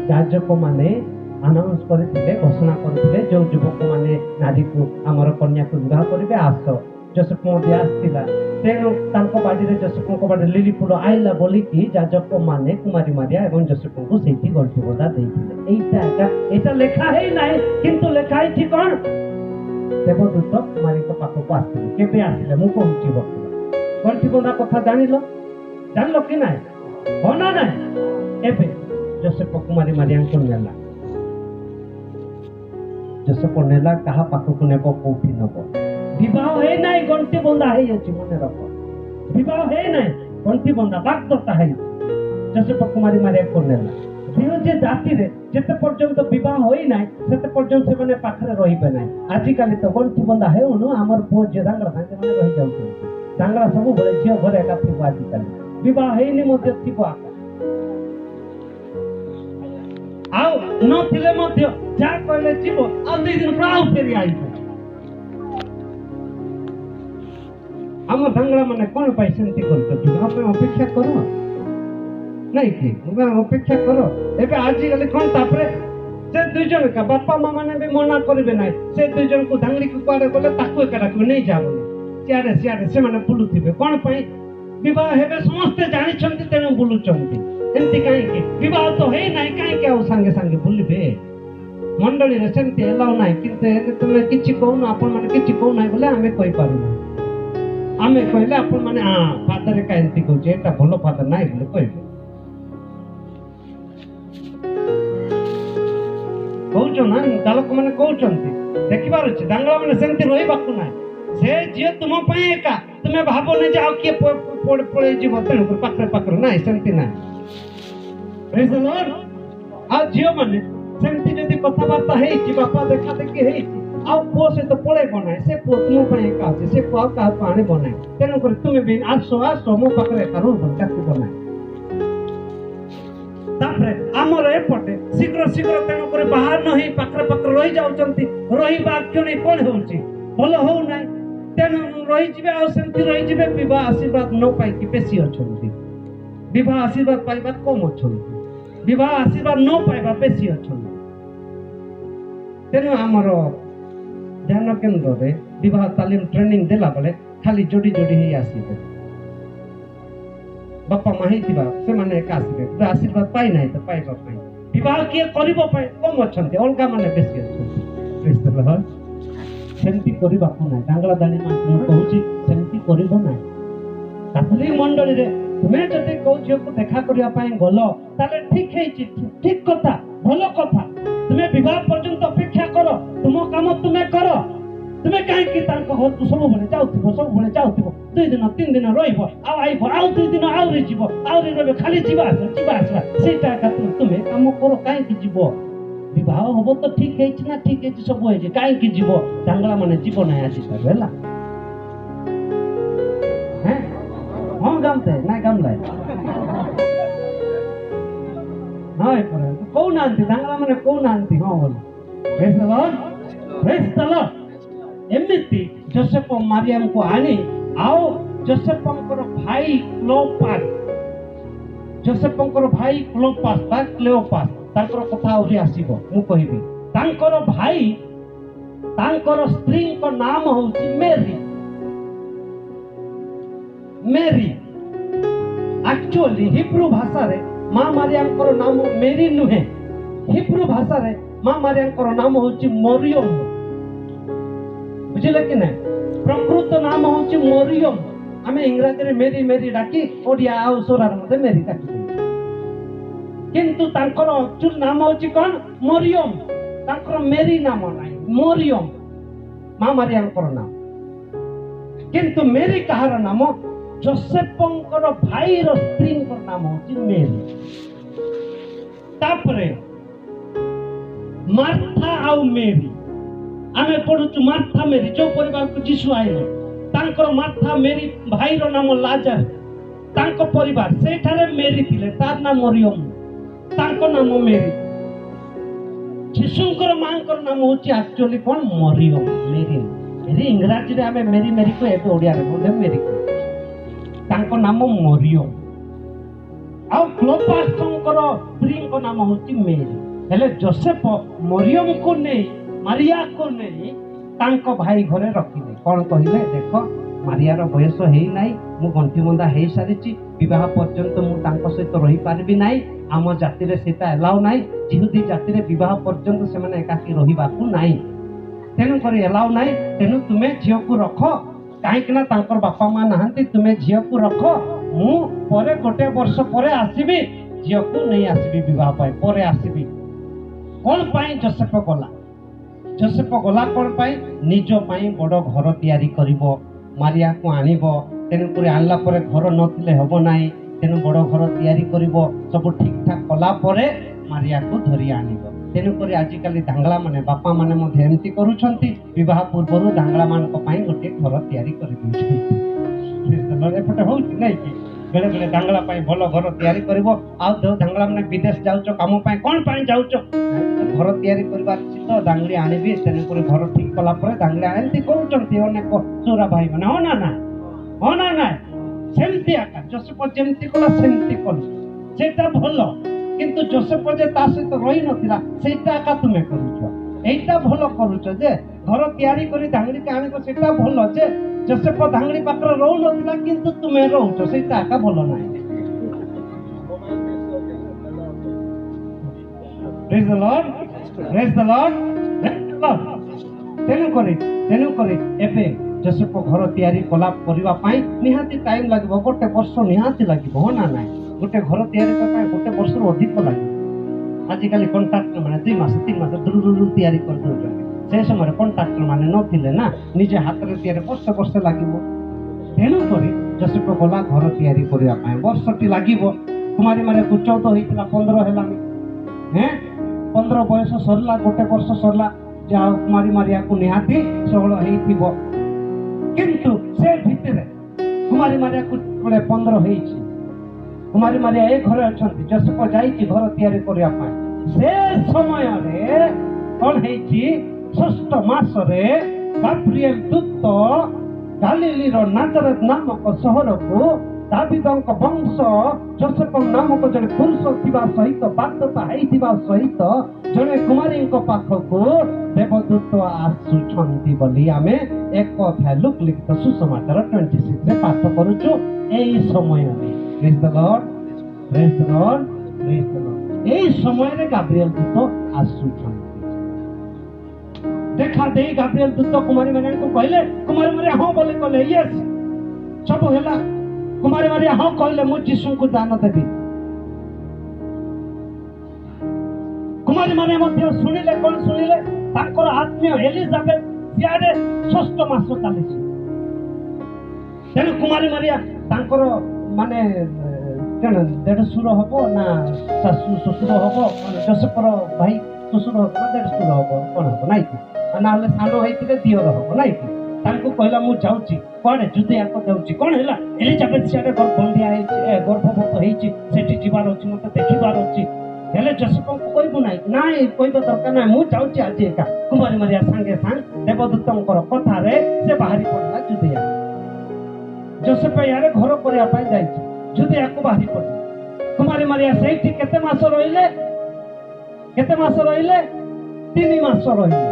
ଯାଜକ ମାନେ ଆନାଉନ୍ସ କରିଥିଲେ, ଘୋଷଣା କରିଥିଲେ, ଯୋଉ ଯୁବକ ମାନେ ନାରୀକୁ ଆମର କନ୍ୟାକୁ ବିବାହ କରିବେ ଆସ। ଯୋସେଫ ମଧ୍ୟ ଆସିଥିଲା। ତେଣୁ ତାଙ୍କ ବାଡ଼ିରେ ଯୋସେଫଙ୍କ ବାଡ଼ିରେ ଲିଲି ଫୁଲ ଆଇଲା ବୋଲିକି ଯାଜକ ମାନେ କୁମାରୀ ମାରିଆ ଏବଂ ଯୋସେଫଙ୍କୁ ସେଇଠି ଗଣ୍ଠି ବନ୍ଧା ଦେଇଥିଲେ। ଏଇଟା ଲେଖା ହେଇନାହିଁ, କିନ୍ତୁ ଲେଖା ହେଇଛି କଣ? ଦେବଦୂତ କୁମାରୀଙ୍କ ପାଖକୁ ଆସିଥିଲେ। କେବେ ଆସିଲେ ମୁଁ କହୁଛି ବର୍ତ୍ତମାନ। ଗଣ୍ଠି ବନ୍ଧା କଥା ଜାଣିଲ କି ନାଇଁ? ହଁ ନା ନାଇଁ? ଏବେ ଯୋସେଫ କୁମାରୀ ମାରିଆଙ୍କୁ ନେଲା। ଯୋସେଫ ନେଲା, କାହା ପାଖକୁ ନେବ, କୋଉଠି ନେବ? ବିବାହ ହେଇନାହିଁ, ଗଣ୍ଠି ବନ୍ଧା ହେଇଯାଇଛି। ମନେ ରଖ, ବିବାହ ହେଇନାହିଁ, ଗଣ୍ଠି ବନ୍ଧା ବାଗ୍ଦତ୍ତା ହେଇଛି। ଯୋସେଫ କୁମାରୀ ମାରିଆକୁ ନେଲା। যে জাতিরে যেতে পর্যন্ত বিবাহ হই নাই সেতে পর্যন্ত ସେମାନେ ପାଖରେ ରହିବେ ନାହିଁ। ଆଜିକାଲି ତ ଗଣ୍ଠି ବନ୍ଧା ହେଉନୁ ଆମର ପୁଅ ଝିଅ ତାଙ୍କର ସାଙ୍ଗେ ମାନେ ରହିଯାଉଛନ୍ତି। ତାଙ୍କର ସବୁବେଳେ ଝିଅ ଘରେ ଏକା ଥିବ। ଆଜିକାଲି ବିବାହ ହେଇନି ମଧ୍ୟ ଥିବ ଆକା। ଆଉ ନଥିଲେ ମଧ୍ୟ ଯାହା କହିଲେ ଯିବ ଆଉ 2 ଦିନ ପରେ ଆଉ ଫେରି ଆଇବ। ଆମ ଧାଙ୍ଗଡ଼ା ମାନେ କଣ ପାଇଁ ସେମିତି କରୁଛନ୍ତି? ଆମେ ଅପେକ୍ଷା କର ନାଇଁ କି? ଅପେକ୍ଷା କର। ଏବେ ଆଜିକାଲି କଣ ତାପରେ ସେ 2 ଜଣ ଏକା ବାପା ମା ମାନେ ବି ମନା କରିବେ ନାହିଁ। ସେ 2 ଜଣକୁ ଧାଙ୍ଗଡ଼ିକୁ କୁଆଡେ ଗଲେ ତାକୁ ଏକା ଡାକିବେ ନେଇ ଯାବନି। ସିଆଡେ ସିଆଡେ ସେମାନେ ବୁଲୁଥିବେ। କଣ ପାଇଁ? ବିବାହ ହେବେ ସମସ୍ତେ ଜାଣିଛନ୍ତି ତେଣୁ ବୁଲୁଛନ୍ତି। ଏମିତି କାହିଁକି? ବିବାହ ତ ହେଇନାହିଁ କାହିଁକି ଆଉ ସାଙ୍ଗେ ସାଙ୍ଗେ ବୁଲିବେ? ମଣ୍ଡଳୀରେ ସେମିତି ଏଲାଉ ନାହିଁ। କିନ୍ତୁ ତୁମେ କିଛି କହୁନ, ଆପଣ ମାନେ କିଛି କହୁନାହିଁ ବୋଲେ ଆମେ କହିପାରିବୁ। ଆମେ କହିଲେ ଆପଣ ମାନେ ଫାଦର ଏକା ଏମିତି କହୁଛି, ଏଟା ଭଲ ଫାଦର ନାହିଁ ବୋଲି କହିବେ। କହୁଛ ନା ଗାଲକ ମାନେ କହୁଛନ୍ତି। ଦେଖିବାର ଅଛି ଦାଙ୍ଗଳା ମାନେ ସେମିତି ରହିବାକୁ ନାହିଁ। ସେ ଝିଅ ତୁମ ପାଇଁ ଏକା। ତୁମେ ଭାବନି ଯେ ଆଉ କିଏ ପଳେଇ ଯିବ ତେଣୁ ପାଖରେ ପାଖରେ ନାହିଁ, ସେମିତି ନାହିଁ। ଆଉ ଝିଅ ମାନେ ସେମିତି ଯଦି କଥାବାର୍ତ୍ତା ହେଇଛି, ବାପା ଦେଖା ଦେଖି ହେଇଛି, ଆଉ ପୁଅ ସହିତ ପଳେଇବ ନାହିଁ। ସେ ପୁଅ ତୁମ ପାଇଁ ଏକା ଅଛି, ସେ ପୁଅ ଆଉ କାହାକୁ ଆଣିବ ନାହିଁ। ତେଣୁକରି ତୁମେ ବି ଆସ ମୋ ପାଖରେ ଏକା ରୁହ ଡାକିବ ନାହିଁ। ତାପରେ ଆମର ଏପଟେ ଶୀଘ୍ର ଶୀଘ୍ର ତେଣୁକରି ବାହାର ନ ହେଇ ପାଖରେ ପାଖରେ ରହିଯାଉଛନ୍ତି। ରହିବା ଆକ୍ଚୁଆଲି କଣ ହଉଛି? ଭଲ ହଉନାହିଁ। ତେଣୁ ରହିଯିବେ ଆଉ ସେମିତି ରହିଯିବେ। ବିବାହ ଆଶୀର୍ବାଦ ନ ପାଇକି ବେଶୀ ଅଛନ୍ତି। ବିବାହ ଆଶୀର୍ବାଦ ପାଇବା କମ ଅଛନ୍ତି। ବିବାହ ଆଶୀର୍ବାଦ ନ ପାଇବା ବେଶୀ ଅଛନ୍ତି। ତେଣୁ ଆମର ଧ୍ୟାନ କେନ୍ଦ୍ରରେ ବିବାହ ତାଲିମ ଟ୍ରେନିଂ ଦେଲା ବେଳେ ଖାଲି ଯୋଡି ଯୋଡି ହେଇ ଆସିବେ। ବାପା ମା ହେଇଥିବା ସେମାନେ ଏକା ଆସିବେ। ଆଶୀର୍ବାଦ ପାଇନାହିଁ ତ ପାଇବା ପାଇଁ। ବିବାହ କିଏ କରିବ ପାଇଁ କମ ଅଛନ୍ତି, ଅଲଗା ମାନେ ବେଶୀ ଅଛନ୍ତି। ସେମିତି କରିବାକୁ ନାହିଁ। ଦାଙ୍ଗଳା ଦାଣ୍ଡି ମୁଁ କହୁଛି ସେମିତି କରିବ ନାହିଁ। କାଥୋଲିକ ମଣ୍ଡଳୀରେ ତୁମେ ଯଦି କୋଉ ଝିଅକୁ ଦେଖା କରିବା ପାଇଁ ଗଲ ତାହେଲେ ଠିକ ହେଇଛି, ଠିକ କଥା, ଭଲ କଥା। ତୁମେ ବିବାହ ପର୍ଯ୍ୟନ୍ତ ଅପେକ୍ଷା କର। ତୁମ କାମ ତୁମେ କର। ତୁମେ କାହିଁକି ତାଙ୍କ ଘରକୁ ସବୁବେଳେ ଯାଉଥିବ 2 ଦିନ 3 ଦିନ ରହିବ ଆଉ ଆଇବ, ଆଉ 2 ଦିନ ଆହୁରି ଯିବ, ଆହୁରି ରହିବ, ଖାଲି ଯିବା ଆସିବା। ସେଇଟା ଏକା ତୁମେ କାମ କର। କାହିଁକି ଯିବ? ବିବାହ ହବ ତ ଠିକ ହେଇଛି ନା, ଠିକ ହେଇଛି, ସବୁ ହେଇଛି, କାହିଁକି ଯିବ? ଦାଙ୍ଗଳା ମାନେ ଯିବ ନାହିଁ ଆଜିକାଲି ହେଲା। ହଁ ଗାମତେ ନାଇଁ ଗାମଲାଏ କହୁନାହାନ୍ତି। ଦାଙ୍ଗଳା ମାନେ କହୁନାହାନ୍ତି ହଁ ବୋଲି। ଏମିତି ଯୋସେଫ ମାରିଆମକୁ ଆଣି ଆଉ ଯୋସେଫଙ୍କର ଭାଇ କ୍ଲୋପାସ ବା କ୍ଲେଓପାସ, ତାଙ୍କର କଥା ଆହୁରି ଆସିବ ମୁଁ କହିବି। ତାଙ୍କର ଭାଇ, ତାଙ୍କର ସ୍ତ୍ରୀଙ୍କ ନାମ ହଉଛି ମେରି। ଆକ୍ଚୁଆଲି ହିବ୍ରୁ ଭାଷାରେ ମା ମାରିଆଙ୍କର ନାମ ମେରି ନୁହେଁ। ହିବ୍ରୁ ଭାଷାରେ ମା ମାରିଆଙ୍କର ନାମ ହଉଛି ମରିୟମ। ବୁଝିଲେ କି ନାହିଁ? ପ୍ରକୃତ ନାମ ହଉଛି ମରିୟମ। ଆମେ ଇଂରାଜୀରେ ମେରି ମେରି ଡାକି ଓଡିଆ ଆଉ ସୋରାର ମତେ ମେରି ଡାକି, କିନ୍ତୁ ତାଙ୍କର ଆକ୍ଚୁଆଲି ନାମ ହଉଛି କଣ? ମରିୟମ। ତାଙ୍କର ମେରି ନାମ ନାହିଁ, ମରିୟମ ମା ମାରିଆଙ୍କର ନାମ। କିନ୍ତୁ ମେରି କାହାର ନାମ? ଯୋସେଫଙ୍କର ଭାଇର ସ୍ତ୍ରୀଙ୍କର ନାମ ହଉଛି ମେରି। ତାପରେ ମାର୍ଥା ଆଉ ମେରି, ଆମେ ପଢୁଛୁ ମାର୍ଥା ମେରି, ଯୋଉ ପରିବାରକୁ ଯୀଶୁ ଆଇଲେ ତାଙ୍କର ମାର୍ଥା ମେରି ଭାଇର ନାମ ଲାଜର। ତାଙ୍କ ପରିବାର ସେଇଠାରେ ମେରି ଥିଲେ, ତାର ନାମ ମରିୟମ, ତାଙ୍କ ନାମ ମେରି। ଯୀଶୁଙ୍କର ମାଙ୍କର ନାମ ହଉଛି ଆକ୍ଚୁଆଲି କଣ? ମରିୟମ, ମେରି। ଇଂରାଜୀରେ ଆମେ ମେରି ମେରି କୁ ଏବେ ଓଡିଆରେ ବୋଲେ ମେରି। ତାଙ୍କ ନାମ ମରିୟମ। ଆଉ କ୍ଲୋପାସଙ୍କର ସ୍ତ୍ରୀଙ୍କ ନାମ ହଉଛି ମେରି। ହେଲେ ଯୋସେଫ ମରିୟମକୁ ନେଇ, ମାରିଆକୁ ନେଇ ତାଙ୍କ ଭାଇ ଘରେ ରଖିଲେ। କଣ କହିଲେ? ଦେଖ, ମାରିଆର ବୟସ ହେଇନାହିଁ, ମୁଁ ଗଣ୍ଠିବନ୍ଧା ହେଇସାରିଛି, ବିବାହ ପର୍ଯ୍ୟନ୍ତ ମୁଁ ତାଙ୍କ ସହିତ ରହିପାରିବି ନାହିଁ। ଆମ ଜାତିରେ ସେଇଟା ଏଲାଉ ନାହିଁ। ଜିହୁଦୀ ଜାତିରେ ବିବାହ ପର୍ଯ୍ୟନ୍ତ ସେମାନେ ଏକାକି ରହିବାକୁ ନାହିଁ, ତେଣୁକରି ଏଲାଉ ନାହିଁ। ତେଣୁ ତୁମେ ଝିଅକୁ ରଖ, କାହିଁକି ନା ତାଙ୍କର ବାପା ମା ନାହାନ୍ତି। ତୁମେ ଝିଅକୁ ରଖ, ମୁଁ ପରେ 1 ବର୍ଷ ପରେ ଆସିବି, ଝିଅକୁ ନେଇ ଆସିବି ବିବାହ ପାଇଁ, ପରେ ଆସିବି। କଣ ପାଇଁ ଯୋସେଫ ଗଲା? ଯୋସେଫ ଗଲା କଣ ପାଇଁ? ନିଜ ପାଇଁ ବଡ ଘର ତିଆରି କରିବ, ମାରିଆକୁ ଆଣିବ। ତେଣୁକରି ଆଣିଲା ପରେ ଘର ନଥିଲେ ହବ ନାହିଁ, ତେଣୁ ବଡ ଘର ତିଆରି କରିବ। ସବୁ ଠିକ ଠାକ କଲା ପରେ ମାରିଆକୁ ଧରି ଆଣିବ। ତେଣୁକରି ଆଜିକାଲି ଦାଙ୍ଗଳା ମାନେ ବାପା ମାନେ ମଧ୍ୟ ଏମିତି କରୁଛନ୍ତି, ବିବାହ ପୂର୍ବରୁ ଦାଙ୍ଗଳା ମାନଙ୍କ ପାଇଁ ଗୋଟିଏ ଘର ତିଆରି କରିଦେଉଛନ୍ତି। ଏପଟେ ହଉଛି ନାଇଁ କି? ବେଳେ ବେଳେ ଦାଙ୍ଗଳା ପାଇଁ ଭଲ ଘର ତିଆରି କରିବ। ଆଉ ଯୋଉ ଦାଙ୍ଗଳା ମାନେ ବିଦେଶ ଯାଉଛ କାମ ପାଇଁ, କଣ ପାଇଁ ଯାଉଛ? ଘର ତିଆରି କରିବାର ଅଛି ତ ଦାଙ୍ଗଳି ଆଣିବି, ତେଣୁକରି ଘର ଠିକ କଲା ପରେ ଦାଙ୍ଗଳି ଏମିତି କରୁଛନ୍ତି ଅନେକ ଚୋରା ଭାଇ ମାନେ। ହଁ ନା ନାଇଁ? ହଁ ନା ନାଇଁ? ସେମିତି ଆକା ଯୋସେଫ ଯେମିତି କଲା ସେମିତି କଲ, ସେଇଟା ଭଲ। କିନ୍ତୁ ଯୋସେଫ ଯେ ତା ସହିତ ରହିନଥିଲା, ସେଇଟା ଆକା ତୁମେ କରୁଛ। এইটা ଭଲ କରୁଛ ଯେ ଘର ତିଆରି କରି ଦାଙ୍ଗଳିକି ଆଣିବ, ସେଇଟା ଭଲ। ଯେ ଯୋସେଫ ଦାଙ୍ଗଳି ପାଖରେ ରହୁନଥିଲା କିନ୍ତୁ ତୁମେ ରହୁଛ, ସେଇଟା ଆକା ଭଲ ନାହିଁ। Praise the Lord. Praise the Lord. Praise the Lord. ତେଣୁକରି ଏବେ ଯୋସେଫ ଘର ତିଆରି କରିବା ପାଇଁ ନିହାତି ଟାଇମ ଲାଗିବ, ଗୋଟେ ବର୍ଷ ନିହାତି ଲାଗିବ। ହଁ ନା ନାଇଁ? ଗୋଟେ ଘର ତିଆରି କରିବା ପାଇଁ ଗୋଟେ ବର୍ଷରୁ ଅଧିକ ଲାଗିବ। ଆଜିକାଲି କଣ୍ଟ୍ରାକ୍ଟର ମାନେ 2 ମାସ 3 ମାସ ଦୂର ତିଆରି କରିଦେଉଛନ୍ତି। ସେ ସମୟରେ କଣ୍ଟ୍ରାକ୍ଟର ମାନେ ନଥିଲେ ନା, ନିଜେ ହାତରେ ତିଆରି ବର୍ଷ ଲାଗିବ। ତେଣୁକରି ଯୋସେଫ ଗଲା ଘର ତିଆରି କରିବା ପାଇଁ, ବର୍ଷଟି ଲାଗିବ। କୁମାରୀ ମାରିଆକୁ 14 ହେଇଥିଲା, 15 ହେଲାନି। 15 ବୟସ ସରିଲା, ଗୋଟେ ବର୍ଷ ସରିଲା, ଯାହା କୁମାରୀ ମାରିଆକୁ ନିହାତି 16 ହେଇଥିବ। କିନ୍ତୁ ସେ ଭିତରେ କୁମାରୀ ମାରିଆକୁ 15 ହେଇଛି। କୁମାରୀ ମାରିଆ ଏ ଘରେ ଅଛନ୍ତି, ଯୋସେଫ ଯାଇଛି ଘର ତିଆରି କରିବା ପାଇଁ। ସେ ସମୟରେ କଣ ହେଇଛି? 6ଠ ମାସରେ ଗାବ୍ରିଏଲ ଦୂତ ଗାଲିଲିର ନାଜରେଥ ନାମକ ସହରକୁ ଦାବିଦଙ୍କ ବଂଶ ଯୋସେଫ ନାମକ ଜଣେ ପୁରୁଷ ଥିବା ସହିତ ବାଧ୍ୟତା ହେଇଥିବା ସହିତ ଜଣେ କୁମାରୀଙ୍କ ପାଖକୁ ଦେବଦୂତ ଆସୁଛନ୍ତି ବୋଲି ଆମେ 1 ଅଧ୍ୟାୟ ଲୁକ୍ ଲିଖିତ ସୁସମାଚାର 26ରେ ପାଠ କରୁଛୁ। ଏହି ସମୟରେ ପ୍ରେଜ୍ ଦ ଲର୍ଡ, ପ୍ରେଜ୍ ଦ ଲର୍ଡ, ପ୍ରେଜ୍ ଦ ଲର୍ଡ। এই সমୟରେ ଗାବ୍ରିଏଲ ଦୂତ ଆସୁଛନ୍ତି। ଦେଖା ଦେଇ ଗାବ୍ରିଏଲ ଦୂତ କୁମାରୀ ମାରିଆଙ୍କୁ କହିଲେ, କୁମାରୀ ମାରିଆ ହଁ ବୋଲି କହିଲେ, ୟେସ୍ ସବୁ ହେଲା। କୁମାରୀ ମାରିଆ ହଁ କହିଲେ, ମୁଁ ଯୀଶୁଙ୍କୁ ଦାନ ଦେବି। କୁମାରୀ ମାରିଆ ମଧ୍ୟ ଶୁଣିଲେ, କଣ ଶୁଣିଲେ? ତାଙ୍କର ଆତ୍ମୀୟ ଏଲିଜାବେଥ ସିଆଡେ 6ଠ ମାସ ଚାଲିଛି। ତେଣୁ କୁମାରୀ ମାରିଆ ତାଙ୍କର ମାନେ କଣ ଦେଢଶୁର ହବ ନା ଶାଶୁ ଶ୍ୱଶୁର ହବ, ଯୋସେଫର ଭାଇ ଶ୍ୱଶୁର ହବ ନା ଦେଢଶୁର ହବ, କଣ ହବ ନାଇଁ କି? ନହେଲେ ସାନ ହେଇଥିଲେ ଦିଅର ହବ ନାଇଁ କି? ତାଙ୍କୁ କହିଲା ମୁଁ ଯାଉଛି, କୁଆଡେ? ଜୁଦିଆକୁ ଯାଉଛି। କଣ ହେଲା? ଏଲିଜାବେଥ ସିଆଡେ ଗର୍ଭବତ ହେଇଛି, ସେଠି ଯିବାର ଅଛି, ମତେ ଦେଖିବାର ଅଛି। ହେଲେ ଯୋସେଫଙ୍କୁ କହିବୁ ନାହିଁ? ନାଇଁ, କହିବା ଦରକାର ନାହିଁ, ମୁଁ ଯାଉଛି ଆଜି ଏକା। କୁମାରୀ ମାରିଆ ସାଙ୍ଗେ ଦେବଦୂତଙ୍କର କଥାରେ ସେ ବାହାରି ପଡିଲା ଜୁଦିଆ। ଯୋସେଫ ଇଆଡେ ଘର କରିବା ପାଇଁ ଯାଇଛି, ଜୁଦିଆକୁ ବାହାରି ପଡିଲା। କୁମାରୀ ମାରିଆ ସେଇଠି କେତେ ମାସ ରହିଲେ? 3 ମାସ ରହିଲେ।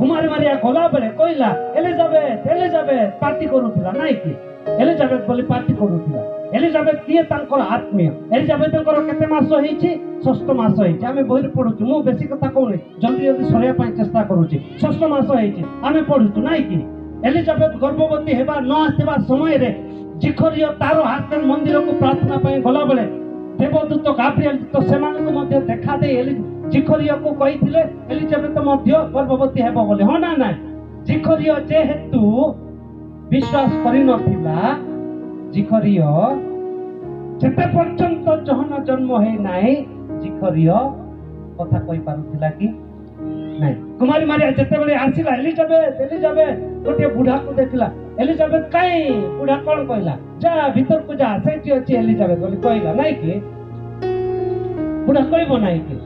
କୁମାରୀ ମାରିଆ ଗଲା ବେଳେ କହିଲା, ଏଲିଜାବେଥ ଏଲିଜାବେଥ ପାର୍ଟି କରୁଥିଲା ନାଇଁ କି? ଏଲିଜାବେଥ ବୋଲି ପାର୍ଟି କରୁଥିଲା। ଏଲିଜାବେଥ କିଏ? ତାଙ୍କର ଆତ୍ମୀୟ। ଏଲିଜାବେଥଙ୍କର କେତେ ମାସ ହେଇଛି? 6ଠ ମାସ ହେଇଛି। ଆମେ ବହିରେ ପଢୁଛୁ, ମୁଁ ବେଶୀ କଥା କହୁନି, ଜଲ୍ଦି ସରିବା ପାଇଁ ଚେଷ୍ଟା କରୁଛି। 6ଠ ମାସ ହେଇଛି, ଆମେ ପଢୁଛୁ ନାଇଁ କି? ଏଲିଜାବେଥ ଗର୍ଭବତୀ ହେବା ନ ଆସିବା ସମୟରେ ଜିଖରିୟ ତାର ହଜବେଣ୍ଡ ମନ୍ଦିରକୁ ପ୍ରାର୍ଥନା ପାଇଁ ଗଲାବେଳେ ଦେବଦୂତ ଗାବ୍ରିଏଲ ଦୂତ ସେମାନଙ୍କୁ ମଧ୍ୟ ଦେଖା ଦେଇ ଜିଖରିୟକୁ କହିଥିଲେ ଏଲିଜାବେଥ ମଧ୍ୟ ଗର୍ଭବତୀ ହେବ ବୋଲି। ହଁ ନା ନାଇଁ? ଜିଖରିୟ ଯେହେତୁ ବିଶ୍ୱାସ କରିନଥିଲା, ଜିଖରିୟ ଯେତେ ପର୍ଯ୍ୟନ୍ତ ଯୋହନ ଜନ୍ମ ହେଇନାହିଁ, ଜିଖରିୟ କଥା କହିପାରୁଥିଲା କି ନାଇଁ? କୁମାରୀ ମାରିଆ ଯେତେବେଳେ ଆସିଲା, ଏଲିଜାବେଥ ଏଲିଜାବେଥ ଗୋଟିଏ ବୁଢାକୁ ଦେଖିଲା। ଏଲିଜାବେଥ କାଇଁ? ବୁଢା କଣ କହିଲା? ଯା ଭିତରକୁ ଯା, ସେଇଠି ଅଛି ଏଲିଜାବେଥ ବୋଲି କହିଲା ନାଇଁ କି? ବୁଢା କହିବ ନାଇଁ କି?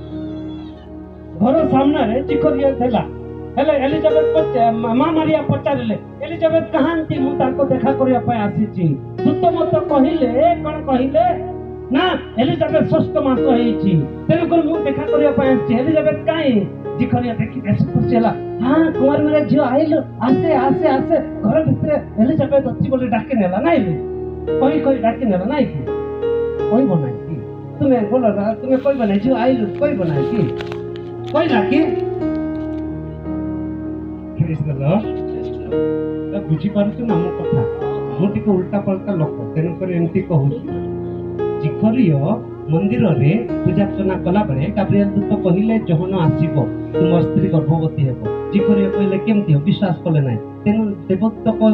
ଘର ସାମ୍ନାରେ ଜିଖରିୟ ଥିଲା। ହେଲେ ଏଲିଜାବେଥ ମା ମାରିଆ ପଚାରିଲେ, ଏଲିଜାବେଥ କାହାନ୍ତି? ମୁଁ ତାଙ୍କୁ ଦେଖା କରିବା ପାଇଁ ଆସିଛି। ଦୂତ ମତେ କହିଲେ, କଣ କହିଲେ ନା ଏଲିଜାବେଥ 6ଠ ମାସ ହେଇଛି, ତେଣୁକରି ମୁଁ ଦେଖା କରିବା ପାଇଁ ଆସିଛି। ଏଲିଜାବେଥ କାଇଁ? ଜିଖରିୟ ଦେଖି ବେଶୀ ଖୁସି ହେଲା। ହଁ, କୁମାରୀ ମାରିଆ ଝିଅ ଆଇଲୁ, ଆସେ ଆସେ ଆସେ। ଘର ଭିତରେ ଏଲିଜାବେଥ ଅଛି ବୋଲି ଡାକି ନେଲା ନାଇଁ? କହି ଡାକି ନେଲା ନାଇଁ କି? କହିବ ନାଇଁ କି? ତୁମେ ବୋଲ, ତୁମେ କହିବ ନାଇଁ ଝିଅ ଆଇଲୁ, କହିବ ନାଇଁ କି? କହିଲା କି? ବୁଝିପାରୁଛୁ ନା ମୋ କଥା? ମୁଁ ଟିକେ ଉଲ୍ଟା ପଲ୍ଟା ଲୋକ, ତେଣୁକରି ଏମିତି କହୁଛି। ଜିଖରିୟ ମନ୍ଦିରରେ ପୂଜାର୍ଚ୍ଚନା କଲାବେଳେ ଗାବ୍ରିଏଲ ଦୂତ କହିଲେ, ଯୋହନ ଆସିବ, ତୁମ ସ୍ତ୍ରୀ ଗର୍ଭବତୀ ହେବ। ଜିଖରିୟ କହିଲେ, କେମିତି ହେବ? ବିଶ୍ୱାସ କଲେ ନାହିଁ। ତେଣୁ ଦେବଦୂତ କଣ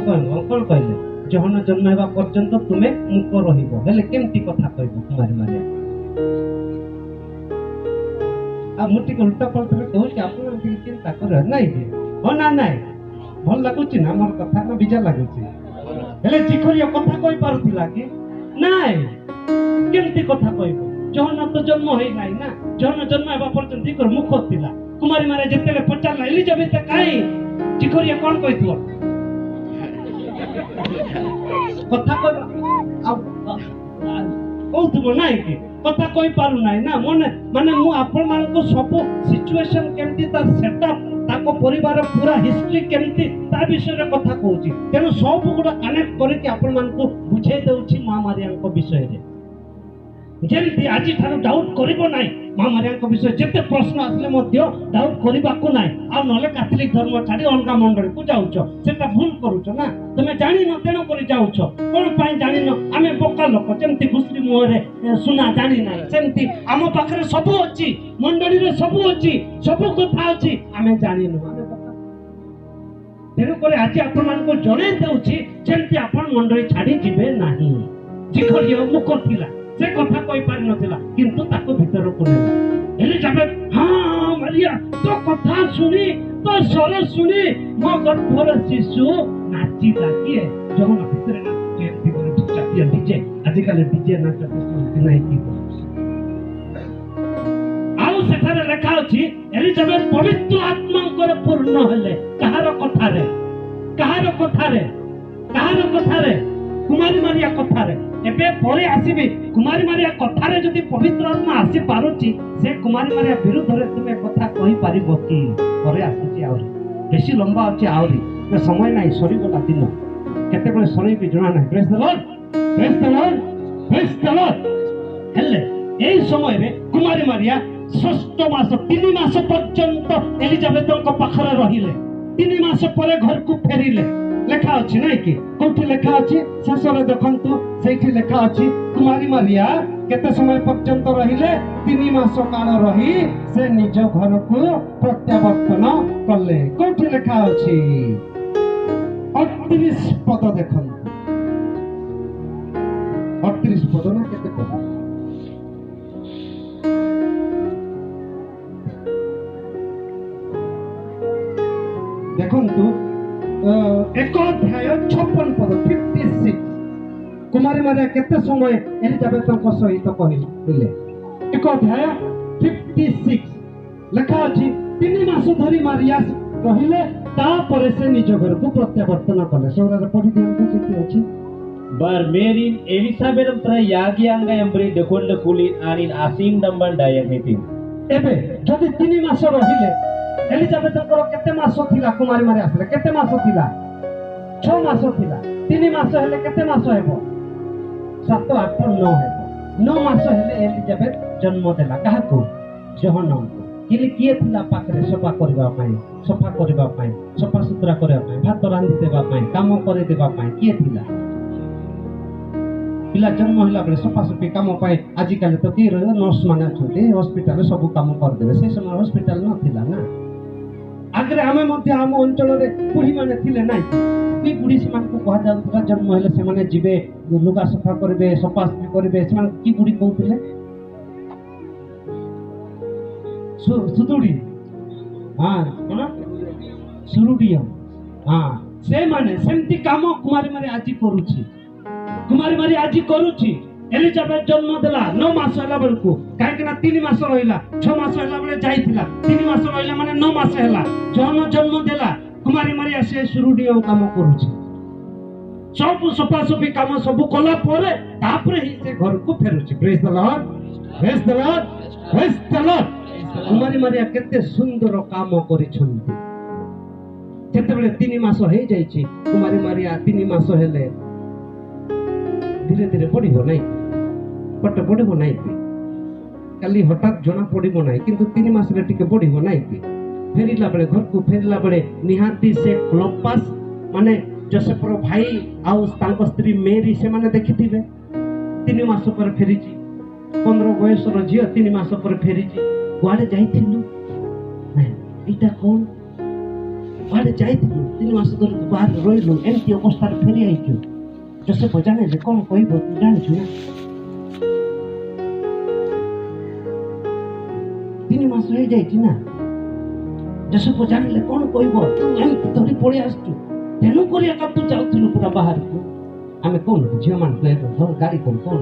କହିଲେ? ଯୋହନ ଜନ୍ମ ହେବା ପର୍ଯ୍ୟନ୍ତ ତୁମେ ମୂକ ରହିବ। ହେଲେ କେମିତି କଥା କହିବ କୁମାରୀ ମାରିଆ? ମୁଁ ଟିକେ ଉଲ୍ଟା ପଲ୍ଟା କହୁଛି ଆପଣ ଟିକେ ଚିନ୍ତା କର ନାଇଁ କି ହଁ ନା ନାଇଁ ଭଲ ଲାଗୁଛି ନା ମୋର କଥା ନା ବିଜା ଲାଗୁଛି ହେଲେ ଚିଖରିଆ କଥା କହିପାରୁଥିଲା କି ନାଇଁ କେମିତି କଥା କହିବ ଜହନ ତ ଜନ୍ମ ହେଇନାହିଁ ନା ଜହନ ଜନ୍ମ ହେବା ପର୍ଯ୍ୟନ୍ତ ଚିଖର ମୁଖ ଥିଲା କୁମାରୀ ମାନେ ଯେତେବେଳେ ପଚାରିଲା ଏଲିଜାବେଥ କାହିଁ ଚିଖରିଆ କଣ କହିଥିବ କଥା କହିବା ଆଉ କହୁଥିବ ନାଇଁ କି କଥା କହିପାରୁନାହିଁ ନା ମାନେ ମୁଁ ଆପଣମାନଙ୍କୁ ସବୁ ସିଚୁଏସନ କେମିତି ତାର ସେଟଅପ୍ ତାଙ୍କ ପରିବାର ପୁରା ହିଷ୍ଟ୍ରି କେମିତି ତା ବିଷୟରେ କଥା କହୁଛି ତେଣୁ ସବୁ ଗୁଡା କନେକ୍ଟ କରିକି ଆପଣମାନଙ୍କୁ ବୁଝେଇ ଦଉଛି ମା ମାରିଆଙ୍କ ବିଷୟରେ ଯେମିତି ଆଜିଠାରୁ ଡାଉଟ୍ କରିବ ନାହିଁ ମା ମାରିଆଙ୍କ ବିଷୟରେ ଯେତେ ପ୍ରଶ୍ନ ଆସିଲେ ମଧ୍ୟ ଡାଉଟ୍ କରିବାକୁ ନାହିଁ ଆଉ ନହେଲେ କାଥଲିକ ଧର୍ମ ଛାଡି ଅଲଗା ମଣ୍ଡଳୀକୁ ଯାଉଛ ସେଟା ଭୁଲ କରୁଛ ନା ତମେ ଜାଣିନ ତେଣୁ କରି ଯାଉଛ କଣ ପାଇଁ ଜାଣିନ ଆମେ ବୋକା ଲୋକ ଯେମିତି ଘୁଷୁରୀ ମୁହଁରେ ସୁନା ଜାଣିନାହିଁ ସେମିତି ଆମ ପାଖରେ ସବୁ ଅଛି ମଣ୍ଡଳୀରେ ସବୁ ଅଛି ସବୁ କଥା ଅଛି ଆମେ ଜାଣିନୁ ଆମେ ବୋକା ତେଣୁକରି ଆଜି ଆପଣମାନଙ୍କୁ ଜଣେଇ ଦେଉଛି ଯେମିତି ଆପଣ ମଣ୍ଡଳୀ ଛାଡି ଯିବେ ନାହିଁ ଚିଖରିଆ ମୁଖ ଥିଲା ସେ କଥା କହିପାରିନଥିଲା କିନ୍ତୁ ତାକୁ ଭିତରକୁ ନେଲା ଏଲିଜାବେଥ ହଁ ମାରିଆ ତୋ କଥା ଶୁଣି ତୋ ସ୍ୱର ଶୁଣି ମୋ ଗର୍ଭର ଶିଶୁ ନାଚିଲା କିଏ ଯମୁନା ଭିତରେ ନାଚୁଛି ଏମିତି କରି ଚାକିଆ ଡିଜେ ଆଜିକାଲି ଡିଜେ ନାଚ ନାହିଁ କି ଆଉ ସେଠାରେ ଲେଖା ଅଛି ଏଲିଜାବେଥ ପବିତ୍ର ଆତ୍ମାଙ୍କର ପୂର୍ଣ୍ଣ ହେଲେ କାହାର କଥାରେ କାହାର କଥାରେ କାହାର କଥାରେ କୁମାରୀ ମାରିଆ କଥାରେ ଏବେ ପରେ ଆସିବି କୁମାରୀ ମାରିଆ କଥାରେ ଯଦି ପବିତ୍ର ଆତ୍ମା ଆସି ପାରୁଛି ସେ କୁମାରୀ ମାରିଆ ବିରୁଦ୍ଧରେ ତୁମେ କଥା କହିପାରିବ କି ପରେ ଆସୁଛି ଆହୁରି ବେଶୀ ଲମ୍ବା ଅଛି ଆହୁରି ସମୟ ନାହିଁ ସରିଗଲା ଦିନ କେତେବେଳେ ସରେଇବି ଜଣା ନାହିଁ ପ୍ରେଜ୍ ଦ ଲର୍ଡ ପ୍ରେଜ୍ ଦ ଲର୍ଡ ପ୍ରେଜ୍ ଦ ଲର୍ଡ ହେଲେ এই ସମୟରେ କୁମାରୀ ମାରିଆ 6 ମାସ 3 ମାସ ପର୍ଯ୍ୟନ୍ତ ଏଲିଜାବେଥଙ୍କ ପାଖରେ ରହିଲେ 3 ମାସ ପରେ ଘରକୁ ଫେରିଲେ ଲେଖା ଅଛି ନାଇଁ କି କୋଉଠି ଲେଖା ଅଛି ଶେଷରେ ଦେଖନ୍ତୁ ସେଇଠି ଲେଖା ଅଛି କୁମାରୀ ମାରିଆ କେତେ ସମୟ ପର୍ଯ୍ୟନ୍ତ ରହିଲେ 3 ମାସ କାଳ ରହି ସେ ନିଜ ଘରକୁ ପ୍ରତ୍ୟାବର୍ତ୍ତନ କଲେ କୋଉଠି ଲେଖା ଅଛି 38 ପଦ ଦେଖନ୍ତୁ 38 ପଦ ନା କେତେ ପଦ ଦେଖନ୍ତୁ 1 ଅଧ୍ୟାୟ 56 ପଦ 56 କୁମାରୀ ମାରିଆ କେତେ ସମୟ ଏଲିଜାବେଥଙ୍କ ସହିତ କହିଲେ 1 ଅଧ୍ୟାୟ 56 ଲେଖା ଅଛି 3 ମାସ ଧରି ମାରିଆ ରହିଲେ ତାପରେ ସେ ନିଜ ଘରକୁ ପ୍ରତ୍ୟାବର୍ତ୍ତନ କଲେ ସୌରରେ ପଢି ଦିଅନ୍ତୁ ସେଠି ଅଛି Bar Merin Elisabeth tra yagianga embri dekonde kulin anin asin damban dayak hetin ଏବେ ଯଦି 3 ମାସ ରହିଲେ ଏଲିଜାବେଥଙ୍କର କେତେ ମାସ ଥିଲା କୁମାରୀ ମାରିଆ ଆସିଲେ କେତେ ମାସ ଥିଲା 6 ମାସ ଥିଲା 3 ମାସ ହେଲେ କେତେ ମାସ ହେବ 7 8 9 ହେବ 9 ମାସ ହେଲେ ଏଲିଜାବେଥ ଜନ୍ମ ଦେଲା କାହାକୁ ଜହନଙ୍କୁ କିଏ ଥିଲା ପାଖରେ ସଫା କରିବା ପାଇଁ ସଫା ସୁତରା କରିବା ପାଇଁ ଭାତ ରାନ୍ଧି ଦେବା ପାଇଁ କାମ କରିଦେବା ପାଇଁ କିଏ ଥିଲା ପିଲା ଜନ୍ମ ହେଲା ବେଳେ ସଫାସଫି କାମ ପାଇଁ ଆଜିକାଲି ତ କିଏ ରହିବ ନର୍ସ ମାନେ ଅଛନ୍ତି ହସ୍ପିଟାଲରେ ସବୁ କାମ କରିଦେବେ ସେ ସମୟ ହସ୍ପିଟାଲ ନଥିଲା ନା ଆଗରେ ଆମେ ମଧ୍ୟ ଆମ ଅଞ୍ଚଳରେ ବୁଢୀ ମାନେ ଥିଲେ ନାଇଁ କି ବୁଢୀ ସେମାନଙ୍କୁ କୁହାଯାଉଥିଲା ଜନ୍ମ ହେଲେ ସେମାନେ ଯିବେ ଲୁଗା ସଫା କରିବେ ସଫାସଫି କରିବେ ସେମାନେ କି ବୁଢୀ କହୁଥିଲେ ସୁଦୁଡି ହଁ କଣ ସୁରୁଡିୟ ହଁ ସେମାନେ ସେମିତି କାମ କୁମାରୀ ମାରି ଆଜି କରୁଛି କୁମାରୀ ମାରି ଆଜି କରୁଛି ଏଲିଜାବେଥ ଜନ୍ମ ଦେଲା 9 ମାସ ହେଲା ବେଳକୁ କାହିଁକି ନା 3 ମାସ ରହିଲା 6 ମାସ ହେଲା ବେଳେ ଯାଇଥିଲା 3 ମାସ ରହିଲା ମାନେ 9 ମାସ ହେଲା ଜନ୍ମ ଦେଲା କୁମାରୀ ମାରିଆ ସେ ସୁରୁଡିୟ କାମ କରୁଛି ସବୁ ସଫାସଫି କାମ ସବୁ କଲା ପରେ ତାପରେ ହିଁ ସେ ଘରକୁ ଫେରୁଛି ପ୍ରେଜ୍ ଦ ଲର୍ଡ ପ୍ରେଜ୍ ଦ ଲର୍ଡ ପ୍ରେଜ୍ ଦ ଲର୍ଡ କୁମାରୀ ମାରିଆ କେତେ ସୁନ୍ଦର କାମ କରିଛନ୍ତି ଯେତେବେଳେ 3 ମାସ ହେଇଯାଇଛି କୁମାରୀ ମାରିଆ 3 ମାସ ହେଲେ ଧୀରେ ଧୀରେ ପଡିବ ନାହିଁ ପଟ ପଡିବ ନାହିଁ କାଲି ହଠାତ୍ ଜଣା ପଡିବ ନାହିଁ କିନ୍ତୁ 3 ମାସରେ ଟିକେ ପଡିବ ନାହିଁ ଫେରିଲା ବେଳେ ଘରକୁ ଫେରିଲା ବେଳେ ନିହାତି ସେ କ୍ଲୋପାସ୍ ମାନେ ଯୋସେଫର ଭାଇ ଆଉ ତାଙ୍କ ସ୍ତ୍ରୀ ମେରୀ ସେମାନେ ଦେଖିଥିବେ 3 ମାସ ପରେ ଫେରିଛି 15 ବୟସର ଝିଅ 3 ମାସ ପରେ ଫେରିଛି କୁଆଡେ ଯାଇଥିଲୁ ଏଇଟା କଣ କୁଆଡେ ଯାଇଥିଲୁ 3 ମାସ ଧରି ବାହାରେ ରହିଲୁ ଏମିତି ଅବସ୍ଥାରେ ଫେରି ଆଇଛୁ ଯୋସେଫ ଜାଣିଲେ କଣ କହିବ ତୁ ଜାଣିଛୁ ନା 3 ମାସ ହେଇଯାଇଛି ନା। ଯୋସେଫ ଜାଣିଲେ କଣ କହିବ, ତୁ ଏମିତି ଧରି ପଳେଇ ଆସୁଛୁ, ତେଣୁ କରି ଏକା ତୁ ଯାଉଥିଲୁ ପୁରା ବାହାରକୁ। ଆମେ କଣ ଝିଅ ମାନଙ୍କୁ ଗାଡ଼ି କରି କଣ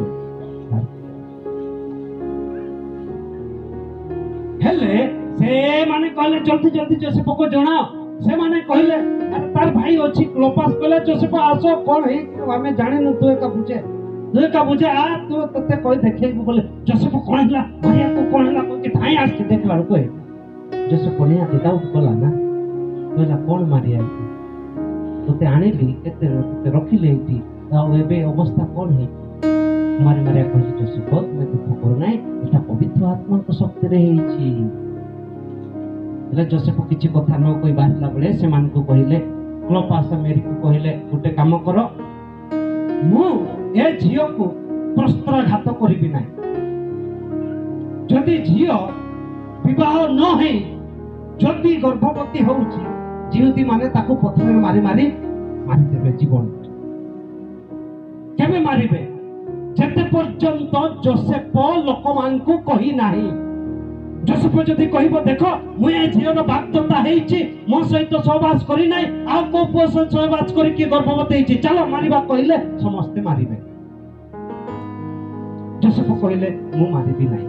ହେଲେ ସେମାନେ କହିଲେ ଜଲ୍ଦି ଜଲ୍ଦି ଯୋସେଫକୁ ଜଣାଅ। ସେମାନେ କହିଲେ ଆରେ ତାର ଭାଇ ଅଛି। କ୍ଲୋପାସ କହିଲେ ଯୋସେଫ ଆସ, କଣ ହେଇଛି ଆମେ ଜାଣିନୁ, ତୁ ଏକା ବୁଝେ ଆ ତୁ ତତେ କହି ଦେଖେଇବୁ ବୋଲେ। ଯୋସେଫ କଣ ହେଲା ମାରିଆକୁ, କଣ ହେଲା କହୁଛି ଧାଇଁ ଆସିଛି। ଦେଖିଲା ବେଳକୁ ଯୋସେଫ ନିହାତି ଡାଉଟ୍ କଲା ନା, କହିଲା କଣ ମାରିଆ, ତୋତେ ଆଣିଲି କେତେ ତୋତେ ରଖିଲି ଏଇଠି, ଆଉ ଏବେ ଅବସ୍ଥା କଣ ହେଇଛି? ମାରିଆ କହିଲେ ଯୋସେଫ ତୁମେ ଦୁଃଖ କର ନାହିଁ, ଏଟା ପବିତ୍ର ଆତ୍ମାଙ୍କ ଶକ୍ତିରେ ହେଇଛି। ହେଲେ ଯୋସେଫ କିଛି କଥା ନ କହି ବାହାରିଲା ବେଳେ ସେମାନଙ୍କୁ କହିଲେ, କ୍ଲୋପାସ ମେରିକୁ କହିଲେ ଗୋଟେ କାମ କର, ମୁଁ ଏ ଝିଅକୁ ପ୍ରସ୍ତ୍ରଘାତ କରିବି ନାହିଁ। ଯଦି ଝିଅ ବିବାହ ନ ହେଇ ଯଦି ଗର୍ଭବତୀ ହଉଛି, ଜିହୁଦୀ ମାନେ ତାକୁ ପଥରରେ ମାରିଦେବେ ଜୀବନ। କେବେ ମାରିବେ? ଯେତେ ପର୍ଯ୍ୟନ୍ତ ଯୋସେଫ ଲୋକମାନଙ୍କୁ କହି ନାହିଁ। ଯୋସେଫ ଯଦି କହିବ ଦେଖ ମୁଁ ଏ ଝିଅର ବାଗ୍ଦତ୍ତା ହେଇଛି, ମୋ ସହିତ ସହବାସ କରି ନାହିଁ, ଆଉ କୋଉ ପୁଅ ସହିତ ସହବାସ କରିକି ଗର୍ଭବତୀ ହେଇଛି, ଚାଲ ମାରିବା କହିଲେ ସମସ୍ତେ ମାରିବେ। ଯୋସେଫ କହିଲେ ମୁଁ ମାରିବି ନାହିଁ।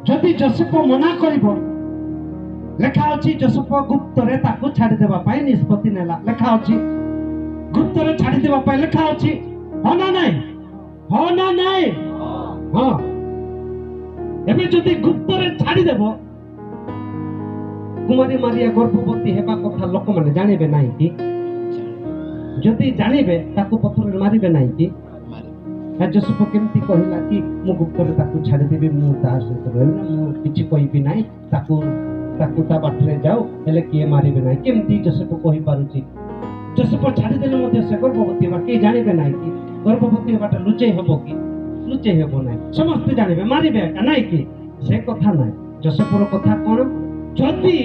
ଯଦି ଯୋସେଫ ମନା କରିବ, ଲେଖା ଅଛି ଯୋସେଫ ଗୁପ୍ତରେ ତାକୁ ଛାଡ଼ିଦେବା ପାଇଁ ନିଷ୍ପତ୍ତି ନେଲା। ଲେଖା ଅଛି ଗୁପ୍ତରେ ଛାଡ଼ିଦେବା ପାଇଁ ଲେଖା ଅଛି। ହଁ ନା ନାଇଁ? ହଁ। ଏବେ ଯଦି ଗୁପ୍ତରେ ଛାଡ଼ିଦେବ, କୁମାରୀ ମାରିଆ ଗର୍ଭବତୀ ହେବା କଥା ଲୋକମାନେ ଜାଣିବେ ନାହିଁ କି? ଯଦି ଜାଣିବେ ତାକୁ ପଥରରେ ମାରିବେ ନାହିଁ କି? ଯୋସେଫ କେମିତି କହିଲା କି ମୁଁ ଗୁପ୍ତରେ ତାକୁ ଛାଡ଼ିଦେବି, ମୁଁ ତା ସହିତ ରହିବି, ମୁଁ କିଛି କହିବି ନାହିଁ, ତାକୁ ତା ବାଟରେ ଯାଉ, ହେଲେ କିଏ ମାରିବେ ନାହିଁ। କେମିତି ଯୋସେଫ କହିପାରୁଛି? ଯୋସେଫ ଛାଡ଼ିଦେଲେ ମଧ୍ୟ ସେ ଗର୍ଭବତୀ ହେବା କେହି ଜାଣିବେ ନାହିଁ କି? ଗର୍ଭବତୀ ହେବାଟା ଲୁଚେଇ ହବ କି? ଲୁଚେଇ ହେବ ନାହିଁ, ସମସ୍ତେ ଜାଣିବେ, ମାରିବେ ଏକା ନାଇଁ କି? ସେ କଥା ନାହିଁ। ଯୋସେଫର କଥା କଣ? ଯଦି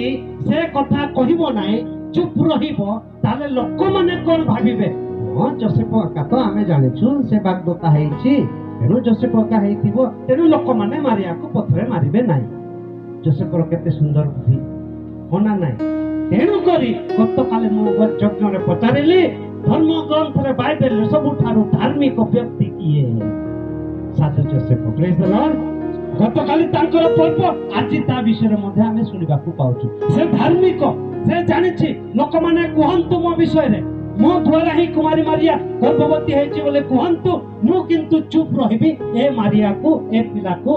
ସେ କଥା କହିବ ନାହିଁ, ଚୁପ ରହିବ, ତାହେଲେ ଲୋକମାନେ କଣ ଭାବିବେ? ହଁ ଯୋସେଫ ଏକା ତ ଆମେ ଜାଣିଛୁ ସେ ବାଗ୍ଦତ୍ତା ହେଇଛି, ତେଣୁ ଯୋସେଫ ଏକା ହେଇଥିବ, ତେଣୁ ଲୋକମାନେ ମାରିଆକୁ ପଥରରେ ମାରିବେ ନାହିଁ। ଯୋସେଫର କେତେ ସୁନ୍ଦର ବୁଦ୍ଧି, ହଁ ନା ନାଇଁ? ତେଣୁ କରି ଗତକାଲି ମୁଁ ଯଜ୍ଞରେ ପଚାରିଲି, ଧର୍ମ ଗ୍ରନ୍ଥରେ ବାଇବେଲରେ ସବୁଠାରୁ ଧାର୍ମିକ ବ୍ୟକ୍ତି କିଏ? ସାଧୁ ଯୋସେଫ। ପ୍ରେଜ୍ ଦ ଲର୍ଡ। ଗତକାଲି ତାଙ୍କର ପର୍ବ, ଆଜି ତା ବିଷୟରେ ମଧ୍ୟ ଆମେ ଶୁଣିବାକୁ ପାଉଛୁ। ସେ ଧାର୍ମିକ, ସେ ଜାଣିଛି ଲୋକମାନେ କୁହନ୍ତୁ ମୋ ବିଷୟରେ, ମୋ ଦ୍ୱାରା ହିଁ କୁମାରୀ ମାରିଆ ଗର୍ଭବତୀ ହେଇଛି ବୋଲି କୁହନ୍ତୁ, ମୁଁ କିନ୍ତୁ ଚୁପ ରହିବି, ଏ ମାରିଆକୁ ଏ ପିଲାକୁ